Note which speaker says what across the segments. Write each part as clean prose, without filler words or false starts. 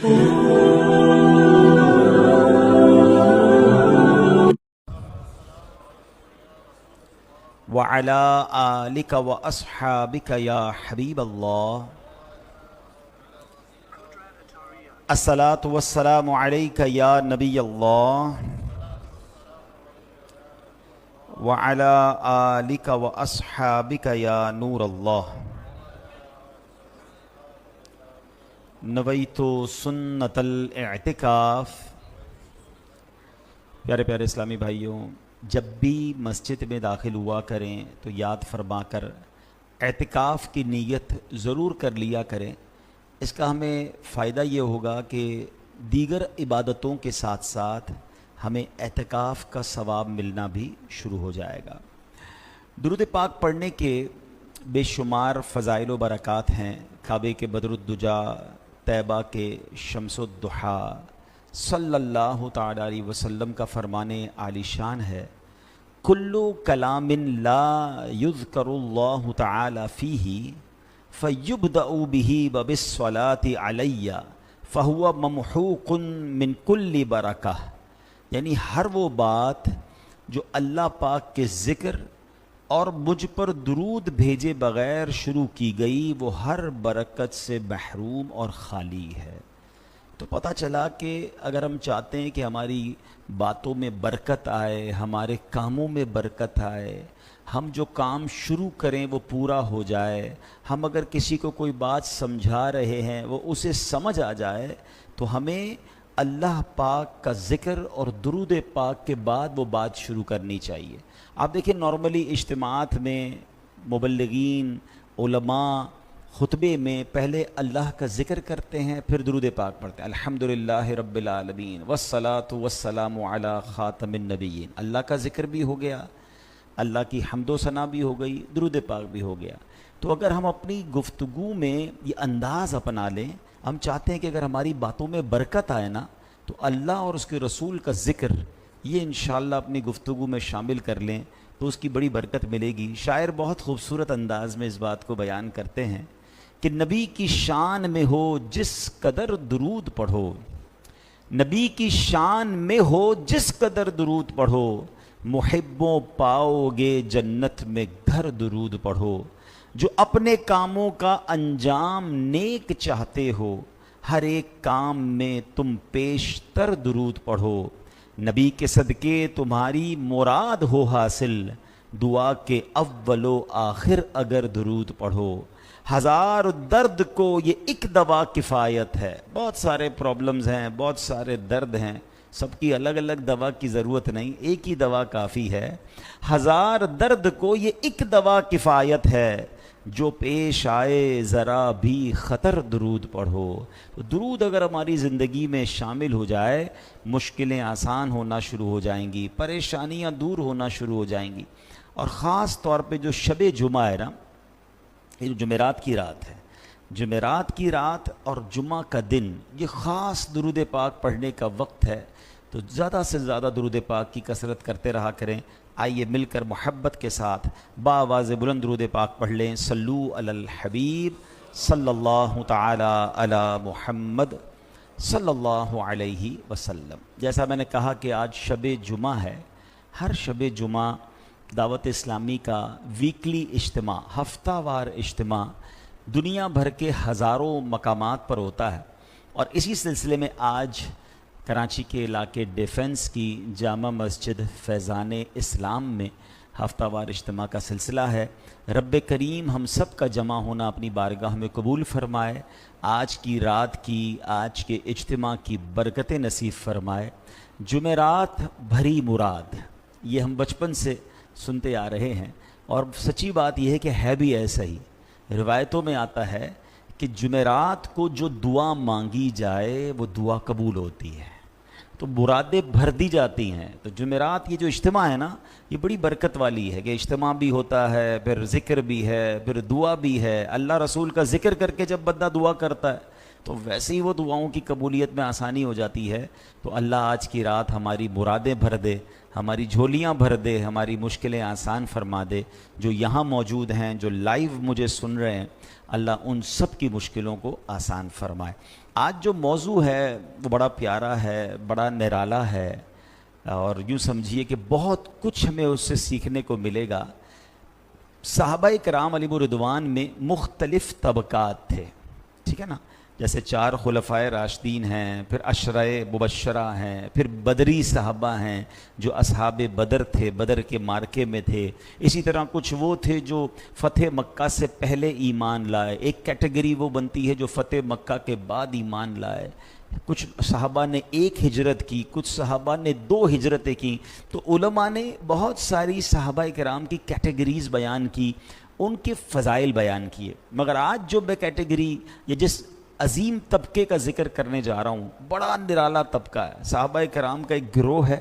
Speaker 1: وعلى آلك وأصحابك يا حبيب الله الصلاة والسلام عليك يا نبي الله وعلى آلك وأصحابك يا نور الله نویت سنت الاعتکاف۔ پیارے پیارے اسلامی بھائیوں، جب بھی مسجد میں داخل ہوا کریں تو یاد فرما کر اعتکاف کی نیت ضرور کر لیا کریں۔ اس کا ہمیں فائدہ یہ ہوگا کہ دیگر عبادتوں کے ساتھ ساتھ ہمیں اعتکاف کا ثواب ملنا بھی شروع ہو جائے گا۔ درود پاک پڑھنے کے بے شمار فضائل و برکات ہیں۔ کعبے کے بدر الدجا، طیبہ کے شمس الضحیٰ، صلی اللہ تعالی علیہ وسلم کا فرمان عالی شان ہے، کلو کلام لا یذکر اللہ تعالی فیہ فیبدأ بہ وبالصلاۃ علی فہو ممحوق من کل برکہ، یعنی ہر وہ بات جو اللہ پاک کے ذکر اور مجھ پر درود بھیجے بغیر شروع کی گئی وہ ہر برکت سے محروم اور خالی ہے۔ تو پتہ چلا کہ اگر ہم چاہتے ہیں کہ ہماری باتوں میں برکت آئے، ہمارے کاموں میں برکت آئے، ہم جو کام شروع کریں وہ پورا ہو جائے، ہم اگر کسی کو کوئی بات سمجھا رہے ہیں وہ اسے سمجھ آ جائے، تو ہمیں اللہ پاک کا ذکر اور درود پاک کے بعد وہ بات شروع کرنی چاہیے۔ آپ دیکھیں نارملی اجتماعات میں مبلغین، علماء خطبے میں پہلے اللہ کا ذکر کرتے ہیں، پھر درود پاک پڑھتے ہیں، الحمدللہ رب العالمین والصلاۃ والسلام علی خاتم النبیین۔ اللہ کا ذکر بھی ہو گیا، اللہ کی حمد و ثنا بھی ہو گئی، درود پاک بھی ہو گیا۔ تو اگر ہم اپنی گفتگو میں یہ انداز اپنا لیں، ہم چاہتے ہیں کہ اگر ہماری باتوں میں برکت آئے نا، تو اللہ اور اس کے رسول کا ذکر یہ انشاءاللہ اپنی گفتگو میں شامل کر لیں تو اس کی بڑی برکت ملے گی۔ شاعر بہت خوبصورت انداز میں اس بات کو بیان کرتے ہیں کہ نبی کی شان میں ہو جس قدر درود پڑھو، نبی کی شان میں ہو جس قدر درود پڑھو، محبوں پاؤ گے جنت میں گھر درود پڑھو، جو اپنے کاموں کا انجام نیک چاہتے ہو، ہر ایک کام میں تم پیشتر درود پڑھو، نبی کے صدقے تمہاری مراد ہو حاصل، دعا کے اول و آخر اگر درود پڑھو، ہزار درد کو یہ ایک دوا کفایت ہے۔ بہت سارے پرابلمز ہیں، بہت سارے درد ہیں، سب کی الگ الگ دوا کی ضرورت نہیں، ایک ہی دوا کافی ہے۔ ہزار درد کو یہ ایک دوا کفایت ہے، جو پیش آئے ذرا بھی خطر درود پڑھو۔ تو درود اگر ہماری زندگی میں شامل ہو جائے، مشکلیں آسان ہونا شروع ہو جائیں گی، پریشانیاں دور ہونا شروع ہو جائیں گی۔ اور خاص طور پہ جو شب جمعہ ہے نا، یہ جمعرات کی رات ہے، جمعرات کی رات اور جمعہ کا دن یہ خاص درود پاک پڑھنے کا وقت ہے۔ تو زیادہ سے زیادہ درود پاک کی کثرت کرتے رہا کریں۔ آئیے مل کر محبت کے ساتھ بآواز بلند درود پاک پڑھ لیں۔ صلو علی الحبیب صلی اللہ تعالی علی محمد صلی اللہ علیہ وسلم۔ جیسا میں نے کہا کہ آج شب جمعہ ہے، ہر شب جمعہ دعوت اسلامی کا ویکلی اجتماع، ہفتہ وار اجتماع دنیا بھر کے ہزاروں مقامات پر ہوتا ہے، اور اسی سلسلے میں آج کراچی کے علاقے ڈیفنس کی جامع مسجد فیضان اسلام میں ہفتہ وار اجتماع کا سلسلہ ہے۔ رب کریم ہم سب کا جمع ہونا اپنی بارگاہ میں قبول فرمائے، آج کی رات کی، آج کے اجتماع کی برکتیں نصیب فرمائے۔ جمعرات بھری مراد، یہ ہم بچپن سے سنتے آ رہے ہیں، اور سچی بات یہ ہے کہ ہے بھی ایسا ہی۔ روایتوں میں آتا ہے کہ جمعرات کو جو دعا مانگی جائے وہ دعا قبول ہوتی ہے، تو مرادیں بھر دی جاتی ہیں۔ تو جمعرات یہ جو اجتماع ہے نا، یہ بڑی برکت والی ہے کہ اجتماع بھی ہوتا ہے، پھر ذکر بھی ہے، پھر دعا بھی ہے۔ اللہ رسول کا ذکر کر کے جب بندہ دعا کرتا ہے تو ویسے ہی وہ دعاؤں کی قبولیت میں آسانی ہو جاتی ہے. تو اللہ آج کی رات ہماری مرادیں بھر دے, ہماری جھولیاں بھر دے, ہماری مشکلیں آسان فرما دے. جو یہاں موجود ہیں, جو لائیو مجھے سن رہے ہیں, اللہ ان سب کی مشکلوں کو آسان فرمائے. آج جو موضوع ہے وہ بڑا پیارا ہے, بڑا نرالا ہے, اور یوں سمجھیے کہ بہت کچھ ہمیں اس سے سیکھنے کو ملے گا. صحابہ کرام علیہم رضوان میں مختلف طبقات تھے, ٹھیک ہے نا. جیسے 4 خلفائے راشدین ہیں, پھر عشرہ مبشرہ ہیں, پھر بدری صحابہ ہیں جو اصحاب بدر تھے, بدر کے مارکے میں تھے. اسی طرح کچھ وہ تھے جو فتح مکہ سے پہلے ایمان لائے, ایک کیٹیگری وہ بنتی ہے جو فتح مکہ کے بعد ایمان لائے. کچھ صحابہ نے 1 ہجرت کی, کچھ صحابہ نے 2 ہجرتیں کی. تو علماء نے بہت ساری صحابہ کرام کی کیٹیگریز بیان کی, ان کے فضائل بیان کیے. مگر آج جو میں کیٹیگری یا جس عظیم طبقے کا ذکر کرنے جا رہا ہوں, بڑا نرالا طبقہ ہے. صحابہ کرام کا ایک گروہ ہے,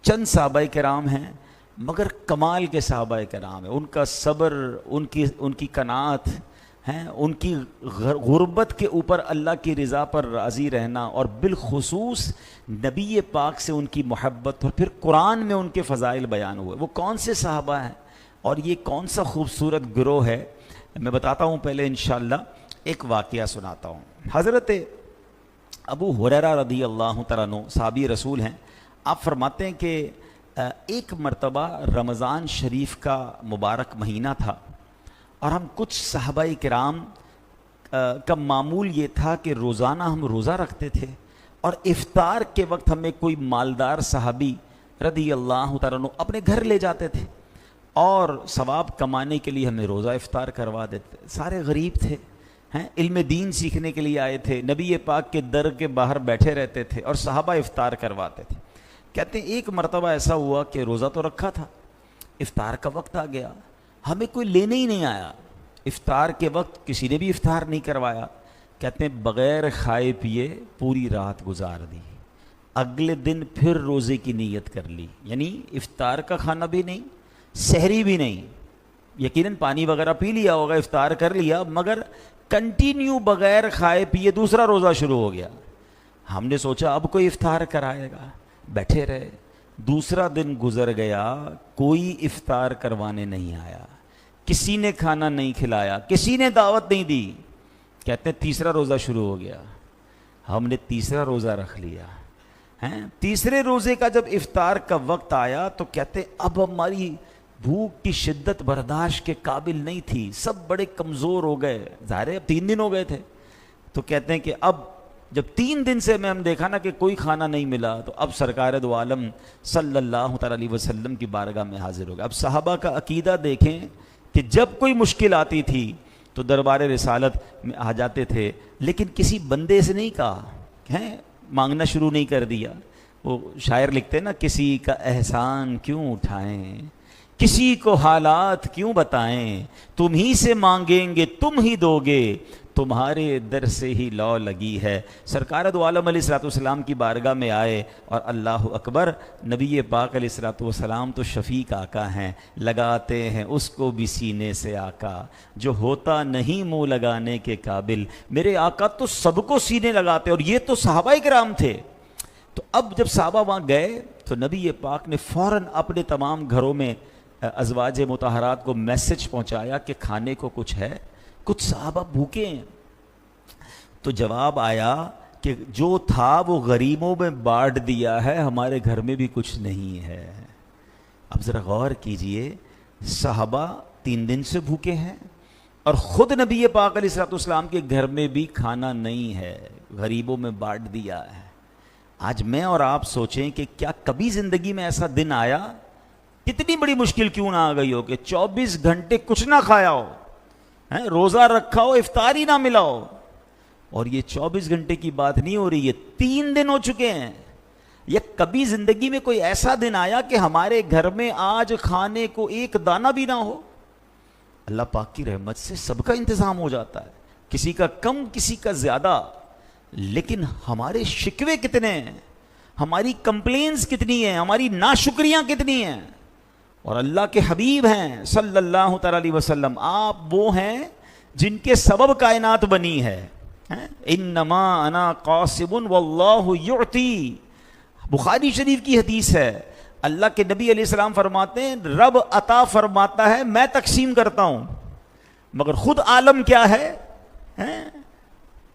Speaker 1: چند صحابہ کرام ہیں مگر کمال کے صحابہ کرام ہیں. ان کا صبر, ان کی قناعت ہیں, ان کی غربت کے اوپر اللہ کی رضا پر راضی رہنا, اور بالخصوص نبی پاک سے ان کی محبت, اور پھر قرآن میں ان کے فضائل بیان ہوئے. وہ کون سے صحابہ ہیں اور یہ کون سا خوبصورت گروہ ہے, میں بتاتا ہوں. پہلے انشاءاللہ ایک واقعہ سناتا ہوں. حضرت ابو ہریرہ رضی اللہ تعالیٰ عنہ صحابی رسول ہیں. آپ فرماتے ہیں کہ ایک مرتبہ رمضان شریف کا مبارک مہینہ تھا, اور ہم کچھ صحابہ کرام کا معمول یہ تھا کہ روزانہ ہم روزہ رکھتے تھے, اور افطار کے وقت ہمیں کوئی مالدار صحابی رضی اللہ تعالیٰ عنہ اپنے گھر لے جاتے تھے, اور ثواب کمانے کے لیے ہمیں روزہ افطار کروا دیتے. سارے غریب تھے, علم دین سیکھنے کے لیے آئے تھے, نبی پاک کے در کے باہر بیٹھے رہتے تھے اور صحابہ افطار کرواتے تھے. کہتے ہیں ایک مرتبہ ایسا ہوا کہ روزہ تو رکھا تھا, افطار کا وقت آ گیا, ہمیں کوئی لینے ہی نہیں آیا. افطار کے وقت کسی نے بھی افطار نہیں کروایا. کہتے ہیں بغیر کھائے پیے پوری رات گزار دی. اگلے دن پھر روزے کی نیت کر لی, یعنی افطار کا کھانا بھی نہیں, سحری بھی نہیں. یقیناً پانی وغیرہ پی لیا ہوگا, افطار کر لیا, مگر کنٹینیو بغیر کھائے پیے دوسرا روزہ شروع ہو گیا. ہم نے سوچا اب کوئی افطار کرائے گا, بیٹھے رہے. دوسرا دن گزر گیا, کوئی افطار کروانے نہیں آیا, کسی نے کھانا نہیں کھلایا, کسی نے دعوت نہیں دی. کہتے ہیں تیسرا روزہ شروع ہو گیا, ہم نے تیسرا روزہ رکھ لیا. تیسرے روزے کا جب افطار کا وقت آیا تو کہتے ہیں اب ہماری بھوک کی شدت برداشت کے قابل نہیں تھی, سب بڑے کمزور ہو گئے. ظاہر ہے اب 3 دن ہو گئے تھے. تو کہتے ہیں کہ اب جب 3 دن سے ہم دیکھا نا کہ کوئی کھانا نہیں ملا, تو اب سرکار دو عالم صلی اللہ تعالی علیہ وسلم کی بارگاہ میں حاضر ہو گئے. اب صحابہ کا عقیدہ دیکھیں کہ جب کوئی مشکل آتی تھی تو دربار رسالت میں آ جاتے تھے, لیکن کسی بندے سے نہیں کہا, مانگنا شروع نہیں کر دیا. وہ شاعر لکھتے ہیں نا, کسی کا احسان کیوں اٹھائیں, کسی کو حالات کیوں بتائیں, تم ہی سے مانگیں گے تم ہی دو گے, تمہارے در سے ہی لو لگی ہے. سرکار دو عالم علیہ الصلوۃ والسلام کی بارگاہ میں آئے, اور اللہ اکبر, نبی پاک علیہ الصلوۃ والسلام تو شفیق آقا ہیں, لگاتے ہیں اس کو بھی سینے سے آقا, جو ہوتا نہیں منہ لگانے کے قابل. میرے آقا تو سب کو سینے لگاتے, اور یہ تو صحابہ کرام تھے. تو اب جب صحابہ وہاں گئے تو نبی پاک نے فوراً اپنے تمام گھروں میں ازواج مطہرات کو میسج پہنچایا کہ کھانے کو کچھ ہے, کچھ صحابہ بھوکے ہیں. تو جواب آیا کہ جو تھا وہ غریبوں میں بانٹ دیا ہے, ہمارے گھر میں بھی کچھ نہیں ہے. اب ذرا غور کیجئے, صحابہ 3 دن سے بھوکے ہیں, اور خود نبی پاک علیہ الصلوۃ والسلام کے گھر میں بھی کھانا نہیں ہے, غریبوں میں بانٹ دیا ہے. آج میں اور آپ سوچیں کہ کیا کبھی زندگی میں ایسا دن آیا, کتنی بڑی مشکل کیوں نہ آ گئی ہو, کہ 24 گھنٹے کچھ نہ کھایا ہو, روزہ رکھا ہو, افطار ہی نہ ملا ہو. اور یہ 24 گھنٹے کی بات نہیں ہو رہی, یہ 3 دن ہو چکے ہیں. یا کبھی زندگی میں کوئی ایسا دن آیا کہ ہمارے گھر میں آج کھانے کو ایک دانہ بھی نہ ہو. اللہ پاک کی رحمت سے سب کا انتظام ہو جاتا ہے, کسی کا کم کسی کا زیادہ, لیکن ہمارے شکوے کتنے ہیں, ہماری کمپلینز کتنی ہیں, ہماری ناشکریاں کتنی ہیں. اور اللہ کے حبیب ہیں صلی اللہ تعالی علیہ وسلم, آپ وہ ہیں جن کے سبب کائنات بنی ہے. انما انا قاسم واللہ یعطی، بخاری شریف کی حدیث ہے، اللہ کے نبی علیہ السلام فرماتے ہیں رب عطا فرماتا ہے، میں تقسیم کرتا ہوں، مگر خود عالم کیا ہے،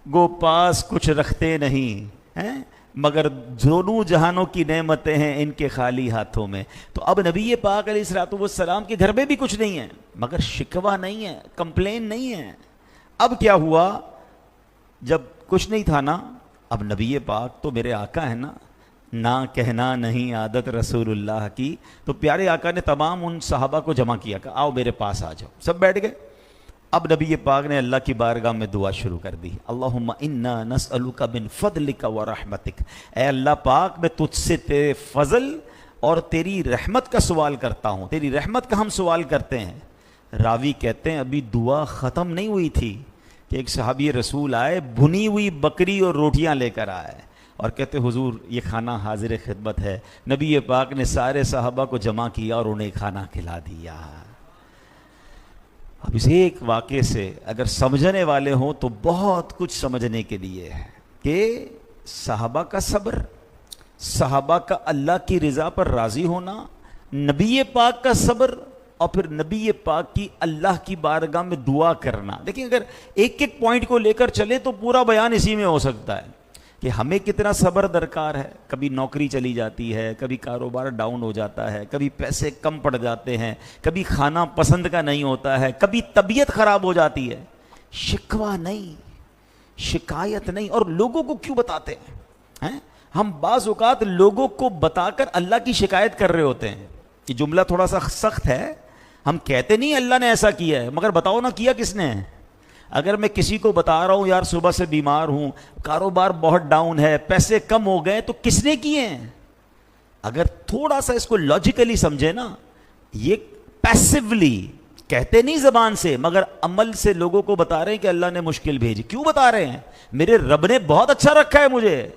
Speaker 1: گو پاس کچھ رکھتے نہیں، مگر دونوں جہانوں کی نعمتیں ہیں ان کے خالی ہاتھوں میں۔ تو اب نبی پاک علیہ الصلوۃ والسلام کے گھر میں بھی کچھ نہیں ہے، مگر شکوہ نہیں ہے، کمپلین نہیں ہے۔ اب کیا ہوا، جب کچھ نہیں تھا نا، اب نبی پاک تو میرے آقا ہے نا، نہ کہنا نہیں عادت رسول اللہ کی، تو پیارے آقا نے تمام ان صحابہ کو جمع کیا کہ آؤ میرے پاس آ جاؤ، سب بیٹھ گئے۔ اب نبی پاک نے اللہ کی بارگاہ میں دعا شروع کر دی، اللہم انا نسألک من فضلک و رحمتک، اے اللہ پاک میں تجھ سے تیرے فضل اور تیری رحمت کا سوال کرتا ہوں، تیری رحمت کا ہم سوال کرتے ہیں۔ راوی کہتے ہیں ابھی دعا ختم نہیں ہوئی تھی کہ ایک صحابی رسول آئے، بھنی ہوئی بکری اور روٹیاں لے کر آئے اور کہتے حضور یہ کھانا حاضر خدمت ہے۔ نبی پاک نے سارے صحابہ کو جمع کیا اور انہیں کھانا کھلا دیا۔ اب اس ایک واقعے سے اگر سمجھنے والے ہوں تو بہت کچھ سمجھنے کے لیے ہے کہ صحابہ کا صبر، صحابہ کا اللہ کی رضا پر راضی ہونا، نبی پاک کا صبر، اور پھر نبی پاک کی اللہ کی بارگاہ میں دعا کرنا۔ دیکھیں اگر ایک ایک پوائنٹ کو لے کر چلے تو پورا بیان اسی میں ہو سکتا ہے کہ ہمیں کتنا صبر درکار ہے۔ کبھی نوکری چلی جاتی ہے، کبھی کاروبار ڈاؤن ہو جاتا ہے، کبھی پیسے کم پڑ جاتے ہیں، کبھی کھانا پسند کا نہیں ہوتا ہے، کبھی طبیعت خراب ہو جاتی ہے۔ شکوہ نہیں، شکایت نہیں، اور لوگوں کو کیوں بتاتے ہیں؟ ہم بعض اوقات لوگوں کو بتا کر اللہ کی شکایت کر رہے ہوتے ہیں۔ یہ جملہ تھوڑا سا سخت ہے، ہم کہتے نہیں اللہ نے ایسا کیا ہے، مگر بتاؤ نا کیا کس نے؟ اگر میں کسی کو بتا رہا ہوں یار صبح سے بیمار ہوں، کاروبار بہت ڈاؤن ہے، پیسے کم ہو گئے، تو کس نے کیے ہیں؟ اگر تھوڑا سا اس کو لاجیکلی سمجھے نا، یہ پیسیولی کہتے نہیں زبان سے، مگر عمل سے لوگوں کو بتا رہے ہیں کہ اللہ نے مشکل بھیجی۔ کیوں بتا رہے ہیں؟ میرے رب نے بہت اچھا رکھا ہے، مجھے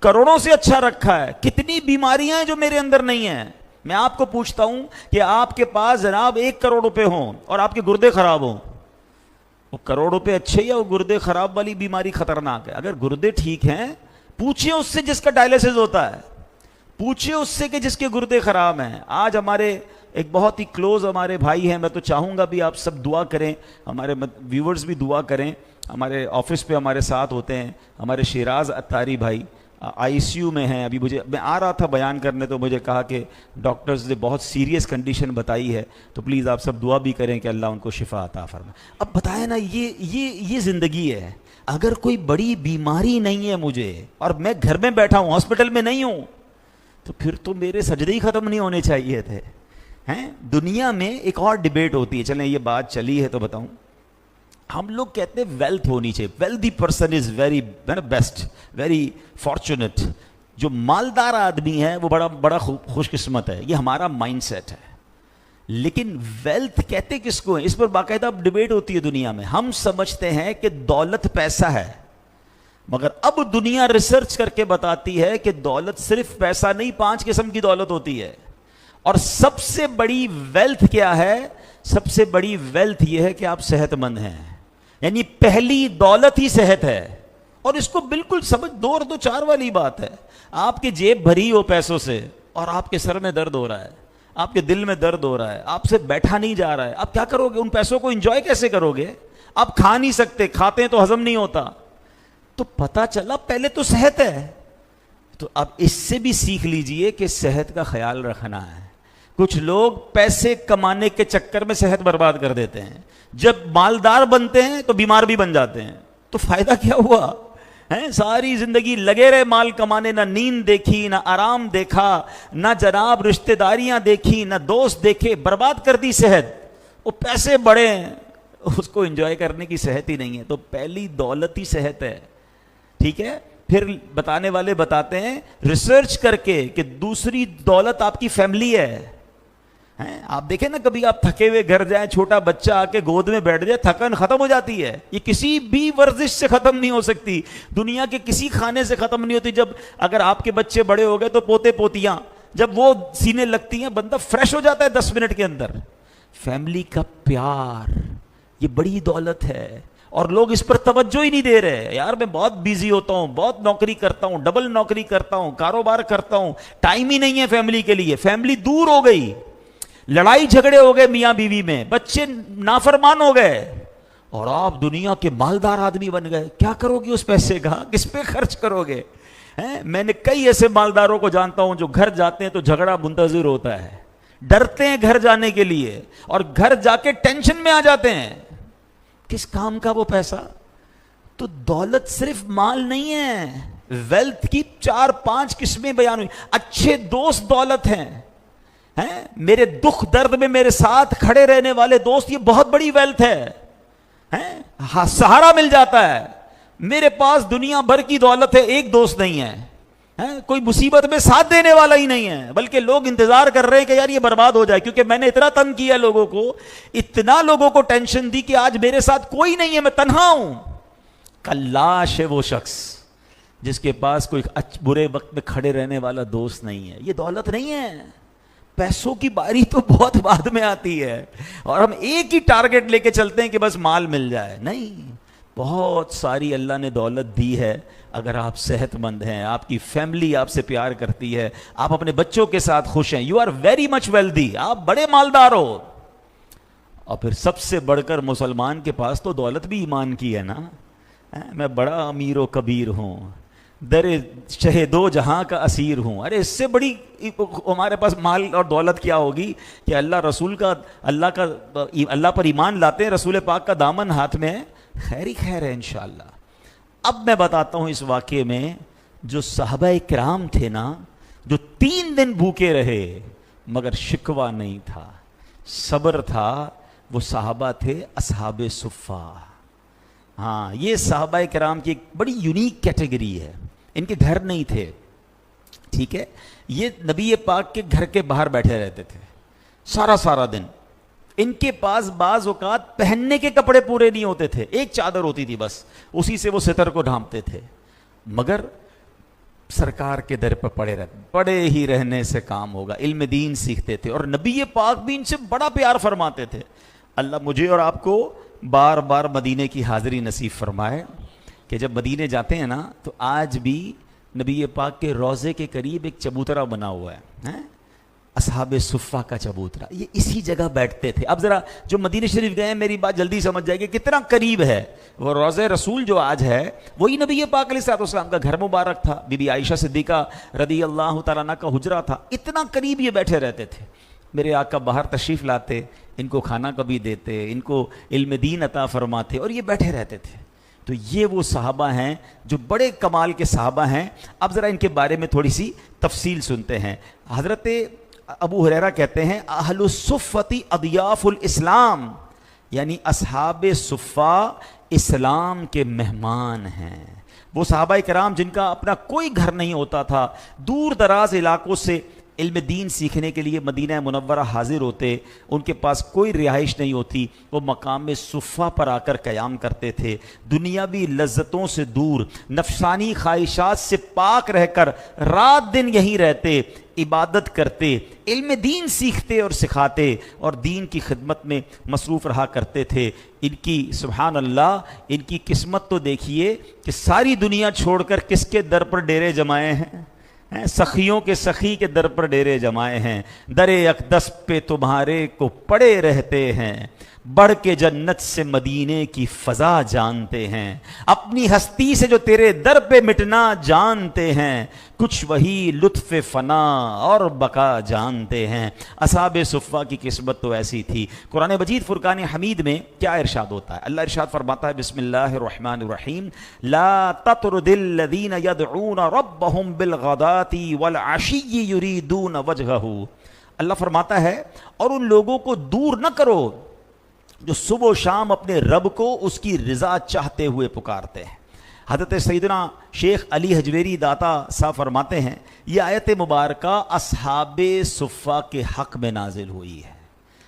Speaker 1: کروڑوں سے اچھا رکھا ہے، کتنی بیماریاں ہیں جو میرے اندر نہیں ہیں۔ میں آپ کو پوچھتا ہوں کہ آپ کے پاس جناب 1 کروڑ روپے ہوں اور آپ کے گردے خراب ہوں، وہ کروڑ روپے اچھے یا وہ گردے خراب والی بیماری خطرناک ہے؟ اگر گردے ٹھیک ہیں پوچھئے اس سے جس کا ڈائلیسس ہوتا ہے، پوچھئے اس سے کہ جس کے گردے خراب ہیں۔ آج ہمارے ایک بہت ہی کلوز ہمارے بھائی ہیں، میں تو چاہوں گا بھی آپ سب دعا کریں، ہمارے ویورز بھی دعا کریں، ہمارے آفس پہ ہمارے ساتھ ہوتے ہیں ہمارے شیراز اتاری بھائی، آئی سی یو میں ہیں ابھی۔ میں آ رہا تھا بیان کرنے تو مجھے کہا کہ ڈاکٹرز نے بہت سیریس کنڈیشن بتائی ہے، تو پلیز آپ سب دعا بھی کریں کہ اللہ ان کو شفا عطا فرمائے۔ اب بتائیں نا، یہ زندگی ہے۔ اگر کوئی بڑی بیماری نہیں ہے مجھے اور میں گھر میں بیٹھا ہوں، ہاسپٹل میں نہیں ہوں، تو پھر تو میرے سجدے ہی ختم نہیں ہونے چاہیے تھے۔ دنیا میں ایک اور ڈیبیٹ ہوتی ہے، چلیں یہ بات چلی ہے تو بتاؤں۔ ہم لوگ کہتے ہیں ویلتھ ہونی چاہیے، wealthy person is very best, very fortunate. جو مالدار آدمی ہے وہ بڑا خوش قسمت ہے، یہ ہمارا مائنڈ سیٹ ہے۔ لیکن ویلتھ کہتے کس کو ہے؟ اس پر باقاعدہ ڈیبیٹ ہوتی ہے دنیا میں۔ ہم سمجھتے ہیں کہ دولت پیسہ ہے، مگر اب دنیا ریسرچ کر کے بتاتی ہے کہ دولت صرف پیسہ نہیں، 5 قسم کی دولت ہوتی ہے۔ اور سب سے بڑی ویلتھ کیا ہے؟ سب سے بڑی ویلتھ یہ ہے کہ آپ صحت مند ہیں، یعنی پہلی دولت ہی صحت ہے۔ اور اس کو بالکل سمجھ، 2 اور 2 4 والی بات ہے۔ آپ کی جیب بھری ہو پیسوں سے اور آپ کے سر میں درد ہو رہا ہے، آپ کے دل میں درد ہو رہا ہے، آپ سے بیٹھا نہیں جا رہا ہے، آپ کیا کرو گے؟ ان پیسوں کو انجوائے کیسے کرو گے؟ آپ کھا نہیں سکتے، کھاتے ہیں تو ہضم نہیں ہوتا۔ تو پتہ چلا پہلے تو صحت ہے۔ تو اب اس سے بھی سیکھ لیجئے کہ صحت کا خیال رکھنا ہے۔ کچھ لوگ پیسے کمانے کے چکر میں صحت برباد کر دیتے ہیں، جب مالدار بنتے ہیں تو بیمار بھی بن جاتے ہیں۔ تو فائدہ کیا ہوا؟ ساری زندگی لگے رہے مال کمانے، نہ نیند دیکھی، نہ آرام دیکھا، نہ جناب رشتہ داریاں دیکھی، نہ دوست دیکھے، برباد کر دی صحت۔ وہ پیسے بڑے ہیں، اس کو انجوائے کرنے کی صحت ہی نہیں ہے۔ تو پہلی دولت ہی صحت ہے، ٹھیک ہے؟ پھر بتانے والے بتاتے ہیں ریسرچ کر کے کہ دوسری دولت آپ کی فیملی ہے۔ آپ دیکھیں نا، کبھی آپ تھکے ہوئے گھر جائیں، چھوٹا بچہ آ کے گود میں بیٹھ جائے، تھکن ختم ہو جاتی ہے۔ یہ کسی بھی ورزش سے ختم نہیں ہو سکتی، دنیا کے کسی کھانے سے ختم نہیں ہوتی۔ جب اگر آپ کے بچے بڑے ہو گئے تو پوتے پوتیاں جب وہ سینے لگتی ہیں، بندہ فریش ہو جاتا ہے 10 منٹ کے اندر۔ فیملی کا پیار یہ بڑی دولت ہے، اور لوگ اس پر توجہ ہی نہیں دے رہے. یار میں بہت بیزی ہوتا ہوں, بہت نوکری کرتا ہوں, ڈبل نوکری کرتا ہوں, کاروبار کرتا ہوں, ٹائم ہی نہیں ہے فیملی کے لیے. فیملی دور ہو گئی, لڑائی جھگڑے ہو گئے میاں بیوی میں, بچے نافرمان ہو گئے, اور آپ دنیا کے مالدار آدمی بن گئے. کیا کرو گے اس پیسے کا, کس پہ خرچ کرو گے؟ میں نے کئی ایسے مالداروں کو جانتا ہوں جو گھر جاتے ہیں تو جھگڑا منتظر ہوتا ہے, ڈرتے ہیں گھر جانے کے لیے, اور گھر جا کے ٹینشن میں آ جاتے ہیں. کس کام کا وہ پیسہ؟ تو دولت صرف مال نہیں ہے, ویلتھ کی 4-5 قسمیں بیان ہوئی. اچھے دوست دولت ہیں, میرے دکھ درد میں میرے ساتھ کھڑے رہنے والے دوست, یہ بہت بڑی ویلتھ ہے. سہارا مل جاتا ہے. میرے پاس دنیا بھر کی دولت ہے, ایک دوست نہیں ہے, کوئی مصیبت میں ساتھ دینے والا ہی نہیں ہے, بلکہ لوگ انتظار کر رہے ہیں کہ یار یہ برباد ہو جائے, کیونکہ میں نے اتنا تنگ کیا لوگوں کو, اتنا لوگوں کو ٹینشن دی کہ آج میرے ساتھ کوئی نہیں ہے, میں تنہا ہوں. کلاش ہے وہ شخص جس کے پاس کوئی برے وقت میں کھڑے رہنے والا دوست نہیں ہے. یہ دولت نہیں ہے. پیسوں کی باری تو بہت بعد میں آتی ہے, اور ہم ایک ہی ٹارگٹ لے کے چلتے ہیں کہ بس مال مل جائے. نہیں, بہت ساری اللہ نے دولت دی ہے. اگر آپ صحت مند ہیں, آپ کی فیملی آپ سے پیار کرتی ہے, آپ اپنے بچوں کے ساتھ خوش ہیں, you are very much wealthy, آپ بڑے مالدار ہو. اور پھر سب سے بڑھ کر مسلمان کے پاس تو دولت بھی ایمان کی ہے نا. میں بڑا امیر و کبیر ہوں, در شہ دو جہاں کا اسیر ہوں. ارے اس سے بڑی ہمارے پاس مال اور دولت کیا ہوگی کہ اللہ پر ایمان لاتے ہیں, رسول پاک کا دامن ہاتھ میں ہے, خیر ہی خیر ہے انشاءاللہ. اب میں بتاتا ہوں اس واقعے میں جو صحابہ کرام تھے نا, جو 3 دن بھوکے رہے مگر شکوہ نہیں تھا, صبر تھا, وہ صحابہ تھے اصحاب صفہ. ہاں, یہ صحابہ کرام کی ایک بڑی یونیک کیٹیگری ہے. ان کے گھر نہیں تھے, ٹھیک ہے, یہ نبی پاک کے گھر کے باہر بیٹھے رہتے تھے سارا دن. ان کے پاس بعض اوقات پہننے کے کپڑے پورے نہیں ہوتے تھے, ایک چادر ہوتی تھی بس, اسی سے وہ ستر کو ڈھانپتے تھے, مگر سرکار کے در پر پڑے ہی رہنے سے کام ہوگا. علم دین سیکھتے تھے, اور نبی پاک بھی ان سے بڑا پیار فرماتے تھے. اللہ مجھے اور آپ کو بار بار مدینے کی حاضری نصیب فرمائے کہ جب مدینے جاتے ہیں نا تو آج بھی نبی پاک کے روضے کے قریب ایک چبوترا بنا ہوا ہے, اصحاب صفہ کا چبوترا. یہ اسی جگہ بیٹھتے تھے. اب ذرا جو مدینہ شریف گئے ہیں میری بات جلدی سمجھ جائے گی کتنا قریب ہے. وہ روضہ رسول جو آج ہے وہی نبی پاک علیہ الصلوۃ والسلام کا گھر مبارک تھا, بی بی عائشہ صدیقہ رضی اللہ تعالیٰ عنہ کا حجرہ تھا. اتنا قریب یہ بیٹھے رہتے تھے. میرے آقا باہر تشریف لاتے, ان کو کھانا کبھی دیتے, ان کو علم دین عطا فرماتے, اور یہ بیٹھے رہتے تھے. تو یہ وہ صحابہ ہیں جو بڑے کمال کے صحابہ ہیں. اب ذرا ان کے بارے میں تھوڑی سی تفصیل سنتے ہیں. حضرت ابو ہریرہ کہتے ہیں اہل الصفۃ اضیاف الاسلام, یعنی اصحاب صفہ اسلام کے مہمان ہیں. وہ صحابہ کرام جن کا اپنا کوئی گھر نہیں ہوتا تھا, دور دراز علاقوں سے علم دین سیکھنے کے لیے مدینہ منورہ حاضر ہوتے, ان کے پاس کوئی رہائش نہیں ہوتی, وہ مقام صفہ پر آ کر قیام کرتے تھے. دنیاوی لذتوں سے دور, نفسانی خواہشات سے پاک رہ کر رات دن یہیں رہتے, عبادت کرتے, علم دین سیکھتے اور سکھاتے, اور دین کی خدمت میں مصروف رہا کرتے تھے. ان کی سبحان اللہ, ان کی قسمت تو دیکھیے کہ ساری دنیا چھوڑ کر کس کے در پر ڈیرے جمائے ہیں, سخیوں کے سخی کے در پر ڈیرے جمائے ہیں. در اقدس پہ تمہارے کو پڑے رہتے ہیں, بڑھ کے جنت سے مدینے کی فضا جانتے ہیں. اپنی ہستی سے جو تیرے در پہ مٹنا جانتے ہیں, کچھ وہی لطف فنا اور بقا جانتے ہیں. اصحاب صفہ کی قسمت تو ایسی تھی. قرآن مجید فرقان حمید میں کیا ارشاد ہوتا ہے؟ اللہ ارشاد فرماتا ہے بسم اللہ الرحمن الرحیم, لا تطرد الذین یدعون ربهم بالغداۃ والعشی یریدون وجہہ. اللہ فرماتا ہے اور ان لوگوں کو دور نہ کرو جو صبح و شام اپنے رب کو اس کی رضا چاہتے ہوئے پکارتے ہیں. حضرت سیدنا شیخ علی حجویری داتا صاحب فرماتے ہیں یہ آیت مبارکہ اصحاب صفہ کے حق میں نازل ہوئی ہے.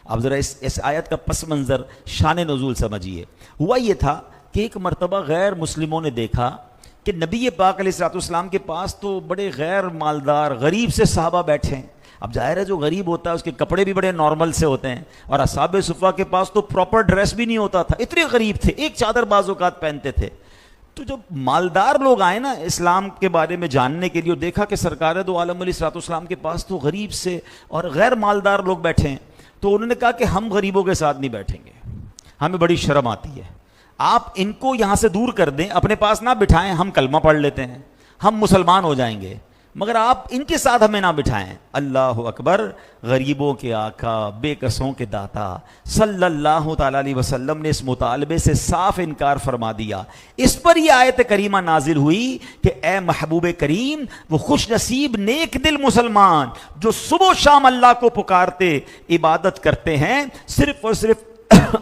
Speaker 1: اب ذرا اس آیت کا پس منظر شان نزول سمجھیے. ہوا یہ تھا کہ ایک مرتبہ غیر مسلموں نے دیکھا کہ نبی پاک علیہ الصلوۃ والسلام کے پاس تو بڑے غیر مالدار غریب سے صحابہ بیٹھے ہیں. اب ظاہر ہے جو غریب ہوتا ہے اس کے کپڑے بھی بڑے نارمل سے ہوتے ہیں، اور اصحاب صفہ کے پاس تو پراپر ڈریس بھی نہیں ہوتا تھا، اتنے غریب تھے، ایک چادر بعض اوقات پہنتے تھے۔ تو جب مالدار لوگ آئے نا اسلام کے بارے میں جاننے کے لیے، اور دیکھا کہ سرکار دو عالم علیہ الصلوۃ والسلام کے پاس تو غریب سے اور غیر مالدار لوگ بیٹھے ہیں، تو انہوں نے کہا کہ ہم غریبوں کے ساتھ نہیں بیٹھیں گے، ہمیں بڑی شرم آتی ہے، آپ ان کو یہاں سے دور کر دیں، اپنے پاس نہ بٹھائیں، ہم کلمہ پڑھ لیتے ہیں، ہم مسلمان ہو جائیں گے، مگر آپ ان کے ساتھ ہمیں نہ بٹھائیں۔ اللہ اکبر، غریبوں کے آقا، بے کسوں کے داتا صلی اللہ تعالی علیہ وسلم نے اس مطالبے سے صاف انکار فرما دیا۔ اس پر یہ آیت کریمہ نازل ہوئی کہ اے محبوب کریم، وہ خوش نصیب نیک دل مسلمان جو صبح و شام اللہ کو پکارتے عبادت کرتے ہیں، صرف اور صرف